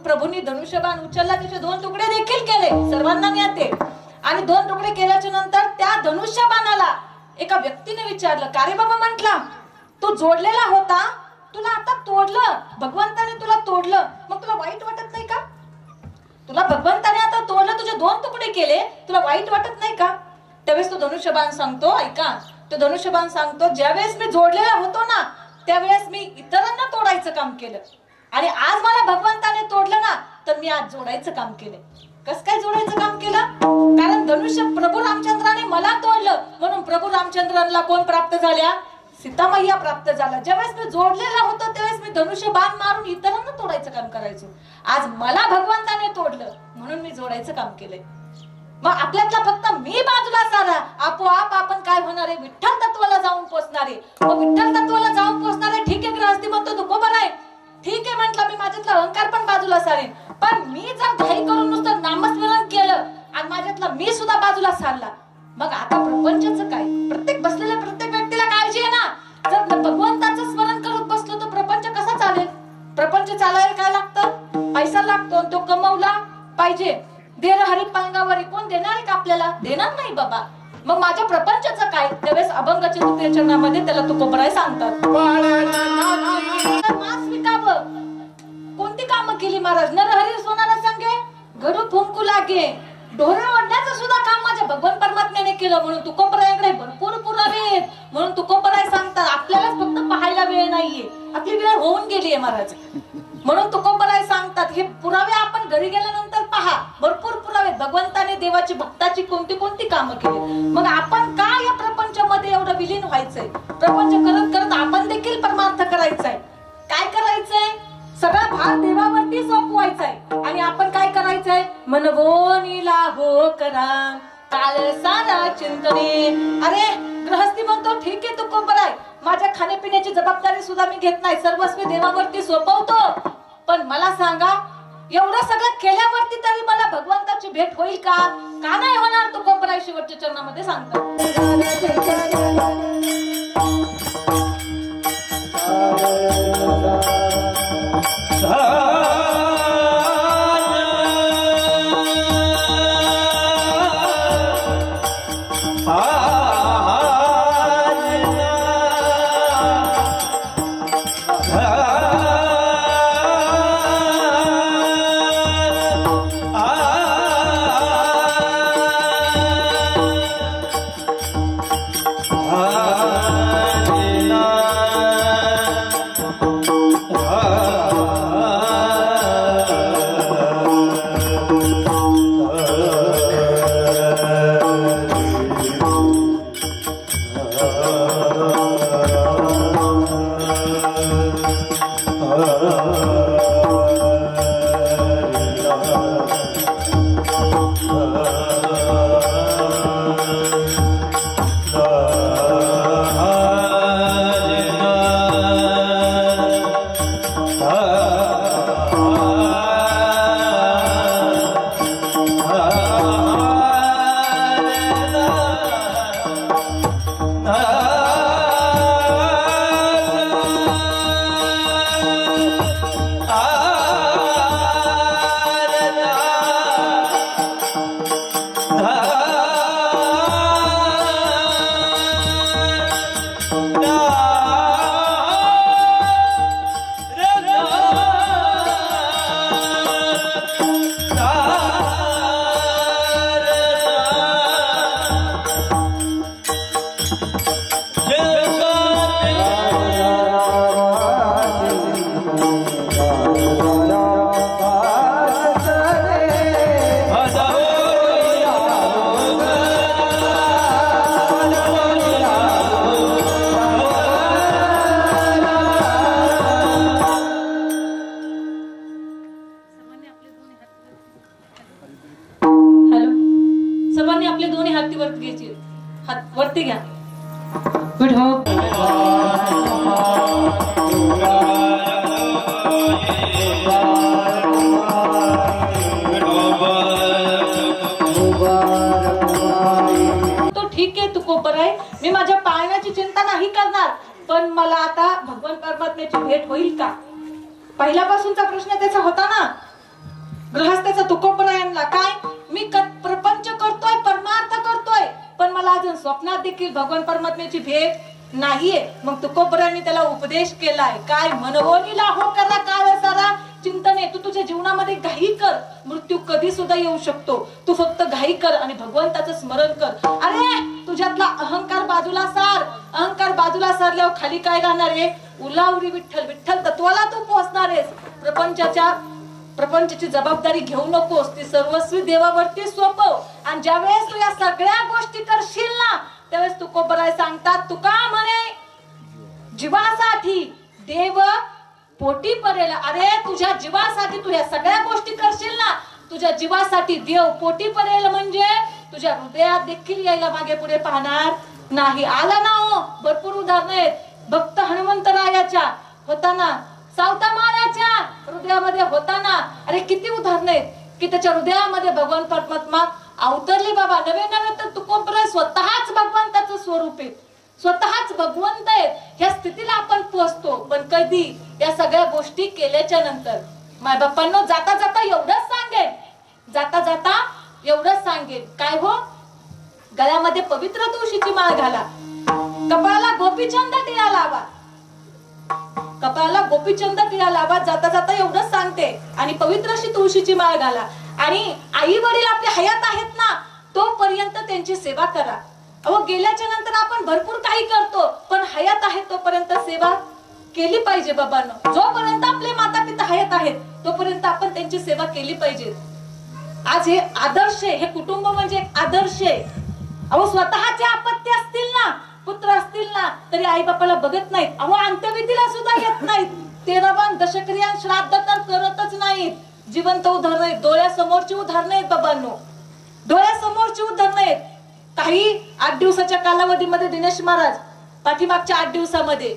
प्रभूंनी धनुष्यबाण उचलला, त्याचे 2 तुकडे देखील केले, सर्वांना ज्ञाते. आणि 2 तुकडे केल्याच्या नंतर त्या धनुष्यबाणाला एका व्यक्तीने विचारलं, का रे बाबा? म्हटला तू जोडलेला होता, तुला आता तोडलं, भगवंताने तुला तोडलं, मग तुला वाईट वाटत नाही का? तुला भगवंताने आता तोडलं, तुझे 2 तुकडे केले, तुला वाईट वाटत नाही का? त्यावेळेस तो धनुष्यबाण सांगतो, ऐका, तो धनुष्यबाण सांगतो, ज्यावेळेस मी जोडलेला होतो ना त्यावेळेस मी इतरांना तोडायचं काम केलं, आणि आज मला भगवंताने तोडलं ना तर मी आज जोडायचं काम केलं. कस काय जोडायचं काम केलं? कारण धनुष्य प्रभू रामचंद्राने मला तोडलं, म्हणून प्रभू रामचंद्रांना कोण प्राप्त झाल्या? सीतामय्या प्राप्त झाला. ज्यावेळेस मी जोडलेला होतो त्यावेळेस मी धनुष्य बाण मारून इतरांना तोडायचं काम करायचो. आज मला भगवंताने तोडलं म्हणून मी जोडायचं काम केलंय. मग आपल्यातला फक्त मी बाजूला सारा, आपोआप आपण काय होणार आहे, विठ्ठल तत्वाला जाऊन पोहोचणार आहे. मग विठ्ठल तत्वाला जाऊन पोहोचणार आहे. ठीक आहे, गृहस्थी म्हणतो तुकोबर आहे, ठीक आहे म्हटलं, मी माझ्यातला अहंकार पण बाजूला सारेन. पण मी जर घाई करून नुसतं नामस्मरण केलं आणि माझ्यातला मी सुद्धा बाजूला सारला, मग आता प्रपंचाचं काय? प्रत्येक बसलेल्या प्रत्येक व्यक्तीला काळजी आहे ना. जर भगवंताचं स्मरण करत बसलो तर प्रपंच कसा चालेल? प्रपंच चालायला काय लागतं? पैसा लागतो, तो कमवला पाहिजे. देर हरी पांगावर कोण देणार आहे का आपल्याला? देणार नाही बाबा. मग माझ्या प्रपंचाचं काय? त्यावेळेस अभंग तृतीय चरणामध्ये त्याला तुकोबराय सांगतात. मास विकावं, कोणती कामं केली महाराज? नरहरी सोनाला सांगे घडू फुंकू लागे. ढोरे ओढण्याचं सुद्धा काम माझ्या भगवान परमात्म्याने केलं म्हणून तुकोबरायाकडे भरपूर पुरावे आहेत. म्हणून तुकोबराय सांगतात आपल्यालाच फक्त पाहायला वेळ नाहीये, आपली वेळ होऊन गेली आहे महाराज. म्हणून तुकोबराय सांगतात हे पुरावे आपण घरी गेल्यानंतर पहा, भरपूर पुरावे. भगवंताने देवाची भक्ताची कोणती कोणती कामं केली. मग आपण का या प्रपंचामध्ये एवढं विलीन व्हायचंय? प्रपंच करत करत आपण देखील परमार्थ करायचंय. काय करायचंय? सगळा भार देवावरती सोपवायचाय. आणि आपण काय करायचंय? मनवोनीला हो करा काल सारा चिंतने. अरे गृहस्थी म्हणतो ठीक आहे तुकोबराय, माझ्या खाण्यापिण्याची जबाबदारी सुद्धा मी घेत नाही, सर्वस्वी देवावरती सोपवतो. पण मला सांगा, एवढं सगळं केल्यावरती तरी मला भगवंताची भेट होईल का? का नाही होणार? तुकोबराय शेवटच्या चरणामध्ये सांगतात. वरती घ्या. तो ठीक आहे तुकोबराय, मी माझ्या पाळण्याची चिंता नाही करणार, पण मला आता भगवान परमात्म्याची भेट होईल का? पहिल्यापासूनचा प्रश्न त्याचा होता ना गृहस्थाचा तुकोबरायांना. काय मी प्रपंच करतोय, परमार्थ करतोय, पण मला अजून स्वप्नात देखील भगवान परमात्म्याची भेट नाहीये. मग तुकोबरायांनी त्याला उपदेश केलाय. काय? मनवोनीला हो करा काळ सारा चिंतने. तू तुझ्या जीवनामध्ये घाई कर, मृत्यू कधी सुद्धा येऊ शकतो. तू फक्त घाई कर आणि भगवंताचं स्मरण कर. अरे तुझ्यातला अहंकार बाजूला सार. अहंकार बाजूला सारल्यावर खाली काय राहणार आहे? उलावरी विठ्ठल. विठ्ठल तत्वाला तू पोहोचणार आहेस. प्रपंचाची जबाबदारी घेऊ नकोस, ती सर्वस्वी देवावरती सोपव. आणि ज्यावेळेस तू या सगळ्या गोष्टी करशील ना, त्यावेळेस तुकोबराय सांगतात, तुका म्हणे जीवासाठी देव पोटी पडेल. अरे तुझ्या जीवासाठी तू ह्या सगळ्या गोष्टी करशील ना, तुझ्या जीवासाठी देव पोटी पडेल म्हणजे तुझ्या हृदयात देखील यायला मागे पुढे पाहणार नाही. आला ना हो, भरपूर उदाहरण आहेत. भक्त हनुमंतरायाच्या होताना, सावता महाराजाच्या हृदयामध्ये होताना, अरे किती उदाहरण आहेत की त्याच्या हृदयामध्ये भगवान परमात्मा अवतरले. बाबा नवे नवे तर तुकोबरे स्वतःच भगवंताचं स्वरूप आहे, स्वतःच भगवंत आहेत. ह्या स्थितीला आपण पोहोचतो. पण कधी या सगळ्या गोष्टी केल्याच्या नंतर. माय बाप्पांनो, जाता जाता एवढंच सांगेन, जाता जाता एवढंच सांगेन, काय हो, गळ्यामध्ये पवित्र तुळशीची माळ घाला, कपाळाला गोपीचंद टिळा लावा, कपाळाला गोपीचंद टिळा लावा. जाता जाता एवढंच सांगते. आणि पवित्र अशी तुळशीची माळ घाला. आणि आई वडील आपले हयात आहेत ना, तोपर्यंत त्यांची सेवा करा. अहो गेल्याच्या नंतर आपण भरपूर काही करतो, पण हयात आहे तोपर्यंत सेवा केली पाहिजे बाबांनो. जोपर्यंत आपले माता पिता हयात आहेत तोपर्यंत आपण त्यांची सेवा केली पाहिजे. आज हे आदर्श आहे, हे कुटुंब म्हणजे एक आदर्श आहे. अहो स्वतःचे अपत्य असतील ना, पुत्र असतील ना, तरी आई बापाला बघत नाहीत. अहो अंत्यविधीला सुद्धा येत नाहीत. 13 दशक्रिया श्राद्ध तर करतच नाहीत. जिवंत उदाहरण आहेत, डोळ्यासमोरची उदाहरण आहेत बाबांनो, डोळ्यासमोरची उदाहरण आहेत. काही 8 दिवसाच्या कालावधीमध्ये दिनेश महाराज पाठीमागच्या 8 दिवसामध्ये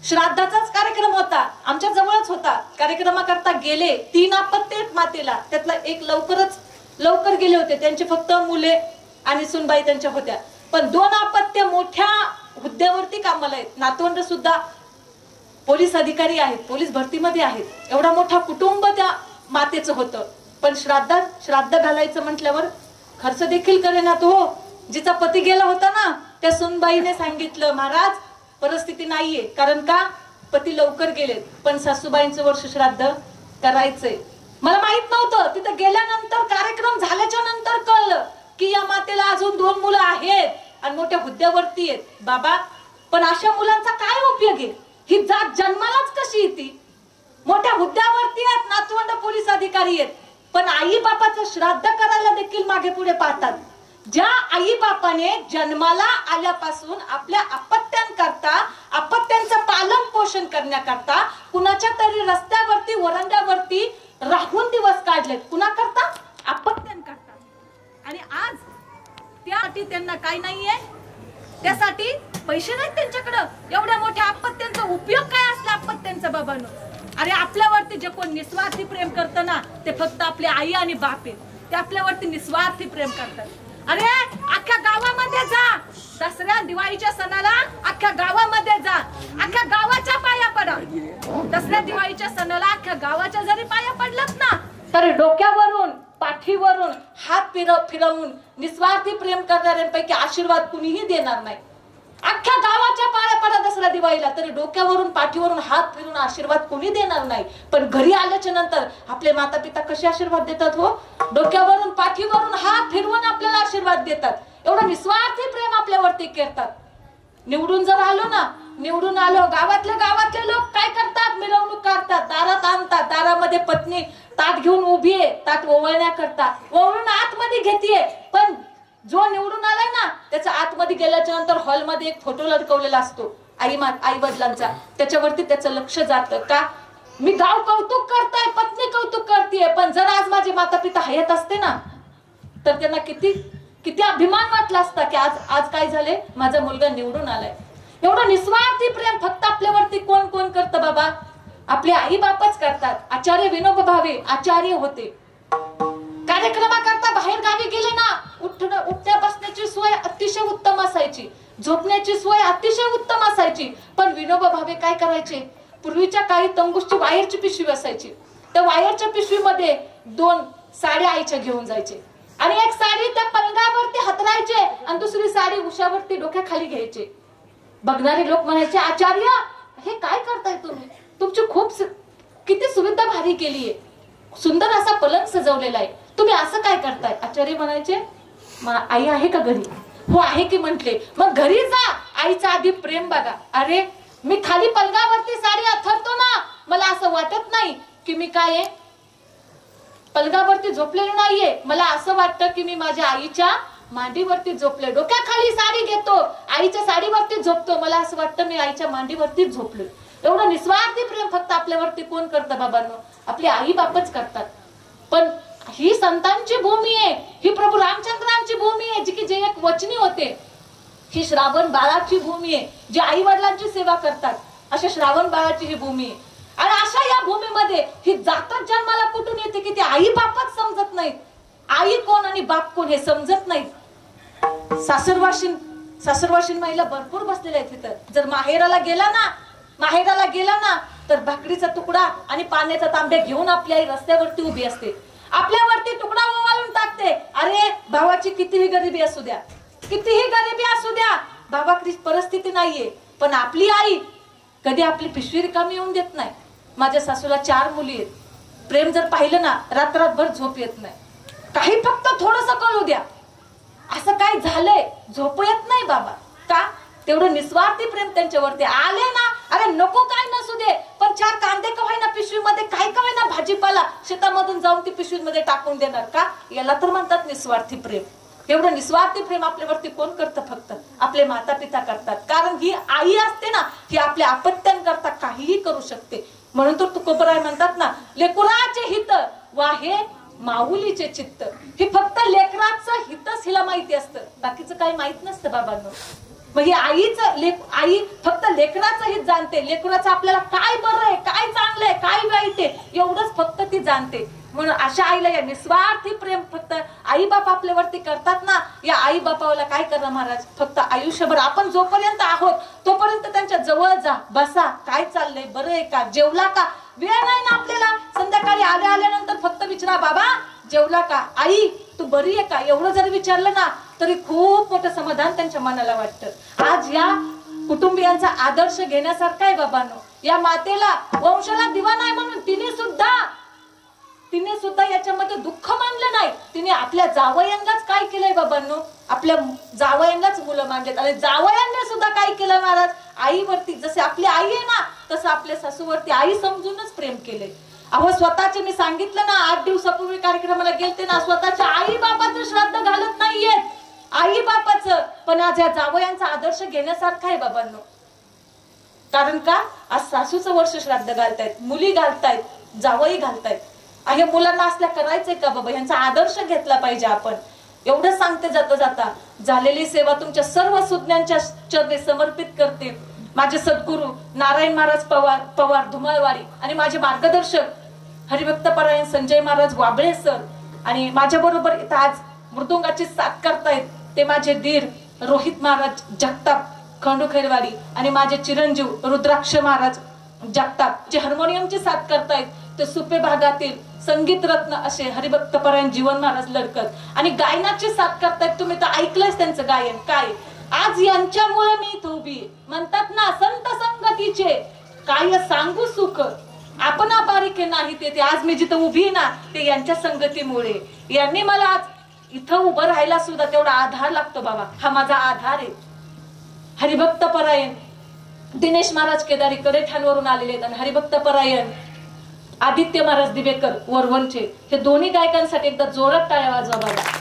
श्राद्धाचाच कार्यक्रम होता, आमच्या जवळच होता. कार्यक्रमाकरता गेले, 3 अपत्य मातेला, त्यातला एक लवकर गेले होते. त्यांचे फक्त मुले आणि सुनबाई त्यांच्या होत्या. पण 2 अपत्य मोठ्या हुद्द्यावरती कामाला आहेत. नातवंड सुद्धा पोलीस अधिकारी आहेत, पोलीस भरतीमध्ये आहेत. एवढा मोठा कुटुंब त्या मातेचं होतं. पण श्राद्ध घालायचं म्हटल्यावर खर्च देखील करेना तो. जिचा पती गेला होता ना, त्या सुनबाईने सांगितलं, महाराज परिस्थिती नाहीये, कारण का पती लवकर गेलेत, पण सासूबाईंचं वर्ष श्राद्ध करायचंय. मला माहित नव्हतं. तिथं गेल्यानंतर, कार्यक्रम झाल्याच्या नंतर कळलं की या मातेला अजून 2 मुलं आहेत आणि मोठ्या हुद्द्यावरती आहेत. बाबा पण अशा मुलांचा काय उपयोग आहे? ही जात जन्मालाच कशी येते? मोठ्या हुद्द्यावरती आहेत, नातवंड पोलीस अधिकारी आहेत, पण आई बापाचं श्राद्ध करायला देखील मागे पुढे पाहतात. ज्या आई बापाने जन्माला आल्यापासून आपल्या अपत्यांकरता, अपत्यांचं पालन पोषण करण्याकरता कुणाच्या तरी रस्त्यावरती, वरंड्यावरती राहून दिवस काढलेत, कुणाकरता? अपत्यांकरता. आणि आज त्यासाठी त्यांना काय नाहीये, त्यासाठी पैसे नाहीत त्यांच्याकडं. एवढ्या मोठ्या अपत्यांचा उपयोग काय असला अपत्यांचा बाबांनो? अरे आपल्यावरती जे कोण निस्वार्थी प्रेम करतं ना, ते फक्त आपले आई आणि बाप आहेत. ते आपल्यावरती निस्वार्थी प्रेम करतात. अरे अख्ख्या गावामध्ये जा, दसऱ्या दिवाळीच्या सणाला अख्ख्या गावामध्ये जा, अख्ख्या गावाच्या पाया पडा. दसऱ्या दिवाळीच्या सणाला अख्ख्या गावाच्या जरी पाया पडलात ना, तर डोक्यावरून, पाठीवरून हात फिरवून निस्वार्थी प्रेम करणाऱ्यांपैकी आशीर्वाद कुणीही देणार नाही. अख्ख्या गावाच्या पाया पडा दसऱ्या दिवाळीला, तरी डोक्यावरून, पाठीवरून हात फिरून आशीर्वाद कोणी देणार नाही. पण घरी आल्याच्या नंतर आपले माता पिता कसे आशीर्वाद देतात हो? डोक्यावरून, पाठीवरून हात फिरवून आपल्याला आशीर्वाद देतात. एवढं निस्वार्थी प्रेम आपल्यावरती करतात. निवडून जर आलो ना, निवडून आलो, गावातले लोक काय करतात? मिरवणूक काढतात, दारात आणतात. दारामध्ये पत्नी ताट घेऊन उभी आहे, ताट ओवळण्याकरता, ओवळून आतमध्ये घेतीये. पण जो निवडून आलाय ना, त्याच्या आतमध्ये गेल्याच्या नंतर हॉलमध्ये एक फोटो लटकवलेला असतो आई वडिलांचा. त्याच्यावरती त्याचं लक्ष जातं का मी गाव कौतुक करताय, पत्नी कौतुक करतेय. पण जर आज माझे माता पिता हयात असते ना, तर त्यांना किती अभिमान वाटला असता की आज काय झाले, माझा मुलगा निवडून आलाय. एवढं निस्वार्थी प्रेम फक्त आपल्यावरती कोण करतं बाबा? आपले आई बापच करतात. आचार्य विनोबा भावे आचार्य होते. कार्यक्रमाकरता बाहेर गावी गेले ना, उठण्या बसण्याची सोय अतिशय उत्तम असायची, झोपण्याची सोय अतिशय उत्तम असायची. पण विनोबा भावे काय करायचे? पूर्वीच्या काळी तंबूची वायरची पिशवी असायची, त्या वायरच्या पिशवीमध्ये 2 साड्या आईच्या घेऊन जायचे आणि एक साडी त्या पलंगावरती हातरायचे आणि दुसरी साडी उशावरती डोक्याखाली घ्यायचे. बघणारे लोक म्हणायचे, आचार्य हे काय करताय तुम्ही? तुमची किती सुविधा भारी केलीये, सुंदर असा पलंग सजवलेला आहे, तुम्ही असं काय करताय? आचार्य म्हणायचे, आई आहे का घरी? हो आहे की म्हटले. मग घरी जा, आईचा आधी प्रेम बघा. अरे मी खाली पलंगावरती साडी अथरतो ना, मला असं वाटत नाही की मी काय पलंगावरती झोपलेलो नाहीये. मला असं वाटतं की मी माझ्या आईच्या मांडीवरती झोपले, डोक्याखाली साडी घेतो, आईच्या साडीवरती झोपतो. मला असं वाटतं मी आईच्या मांडीवरतीच झोपलो. एवढं निस्वार्थी प्रेम फक्त आपल्यावरती कोण करतं बाबांनो? आपले आई बापच करतात. पण ही संतांची भूमी आहे, ही प्रभू रामचंद्रांची भूमी आहे, जी की जे एक वचनी होते. ही श्रावण बाळाची भूमी आहे, जे आई वडिलांची सेवा करतात. अशा श्रावण बाळाची ही भूमी आहे. आणि अशा या भूमीमध्ये ही जातच जन्माला कुठून येते की ते आई बापच समजत नाहीत. आई कोण आणि बाप कोण हे समजत नाहीत. सासरवाशीन महिला भरपूर बसलेल्या आहेत तिथं. जर माहेराला गेला ना तर भाकरीचा तुकडा आणि पाण्याचा तांब्या घेऊन आपली आई रस्त्यावरती उभी असते. आपल्यावरती तुकडा ओवाळून टाकते. अरे भावाची कितीही गरिबी असू द्या, भावाकडे परिस्थिती नाहीये, पण आपली आई कधी आपली पिशवी रिकामी येऊन देत नाही. माझ्या सासूला 4 मुली आहेत. प्रेम जर पाहिलं ना रात्रभर झोप येत नाही. काही फक्त थोडंसं कळू द्या, असं काय झालंय, झोप येत नाही बाबा. का? तेवढं निस्वार्थी प्रेम त्यांच्यावरती आले ना. अरे नको काय नसू दे, पण 4 कांदे का होईना पिशवीमध्ये, काय का होईना भाजीपाला शेतामधून जाऊन ती पिशवीमध्ये टाकून देणार. का? याला तर म्हणतात निस्वार्थी प्रेम. एवढं निस्वार्थी प्रेम आपल्यावरती कोण करतं? फक्त आपले माता पिता करतात. कारण ही आई असते ना, ही आपल्या आपत्यांकरता काहीही करू शकते. म्हणून तर तुकोबराय म्हणतात ना, लेकुराचे हित वाहे माऊलीचे चित्त. ही फक्त लेकराचं हितच हिला माहिती असतं, बाकीचं काही माहित नसतं बाबांनो. मग ही आई फक्त लेकराचं हित जाणते. लेकराचं आपल्याला काय बरं आहे, काय चांगलं आहे, काय वाईट आहे, एवढंच फक्त ती जाणते. म्हणून अशा आईला या निस्वार्थी प्रेम फक्त आई बाप आपल्यावरती करतात ना, या आई बापाला काय करा महाराज, फक्त आयुष्यभर आपण जोपर्यंत आहोत तोपर्यंत त्यांच्या जवळ जा, बसा, काय चाललंय, बरं आहे का, जेवला का. वेळ नाही ना आपल्याला, संध्याकाळी आल्यानंतर फक्त विचारा, बाबा जेवला का, आई तू बरी आहे का, एवढं जरी विचारलं ना तरी खूप मोठं समाधान त्यांच्या मनाला वाटतं. आज या कुटुंबियांचा आदर्श घेण्यासारखा आहे बाबांनो. या मातेला वंशाला दिवा नाही म्हणून तिने सुद्धा याच्यामध्ये दुःख मानलं नाही. तिने आपल्या जावयांनाच काय केलंय बाबांनो, आपल्या जावयांनाच मुलं मानलेत. आणि जावयांनी सुद्धा काय केलं महाराज, आईवरती जसे आपली आई आहे ना तसं आपल्या सासूवरती आई समजूनच प्रेम केले. अहो स्वतःचे मी सांगितलं ना, 8 दिवसापूर्वी कार्यक्रमाला गेलते ना, स्वतःच्या आई बापाचं श्राद्ध घालत नाहीयेत, आई बापाचं. पण आज या जावयांचा आदर्श घेण्यासारखा आहे बाबांनो. कारण का, आज सासूचं वर्ष श्राद्ध घालतायत, मुली घालतायत, जावई घालतायत. हे मुलांना असल्या करायचंय का बाबा, यांचा आदर्श घेतला पाहिजे आपण. एवढं सांगते जाता झालेली सेवा तुमच्या सर्व सुज्ञांच्या चरणी समर्पित करते. माझे सद्गुरू नारायण महाराज पवार धुमाळवाडी आणि माझे मार्गदर्शक हरिभक्तपरायण संजय महाराज वाबळे सर, आणि माझ्या बरोबर इथं आज मृदुंगाची साथ करतायत ते माझे धीर रोहित महाराज जगताप खंडूखेरवाडी, आणि माझे चिरंजीव रुद्राक्ष महाराज जगताप जे हार्मोनियमची साथ करतायत ते सुपे भागातील संगीत रत्न असे हरिभक्तपरायण जीवन महाराज लडकत, आणि गायनाची साथ करतायत. तुम्ही तर ऐकलंच त्यांचं गायन काय. आज यांच्यामुळे मी इथं उभी, म्हणतात ना संत संगतीचे काय सांगू सुख, आपण बारीके नाही ते आज मी जिथं उभी ना ते यांच्या संगतीमुळे. यांनी मला आज इथं उभं राहायला सुद्धा तेवढा आधार लागतो बाबा. हा माझा आधार आहे. हरिभक्तपरायण दिनेश महाराज केदारी कडेठाणवरून आलेले आहेत, आणि हरिभक्तपरायण आदित्य महाराज दिवेकर वरवणचे, हे दोन्ही गायकांसाठी एकदा जोरात टाळ्या वाजवा बाबा.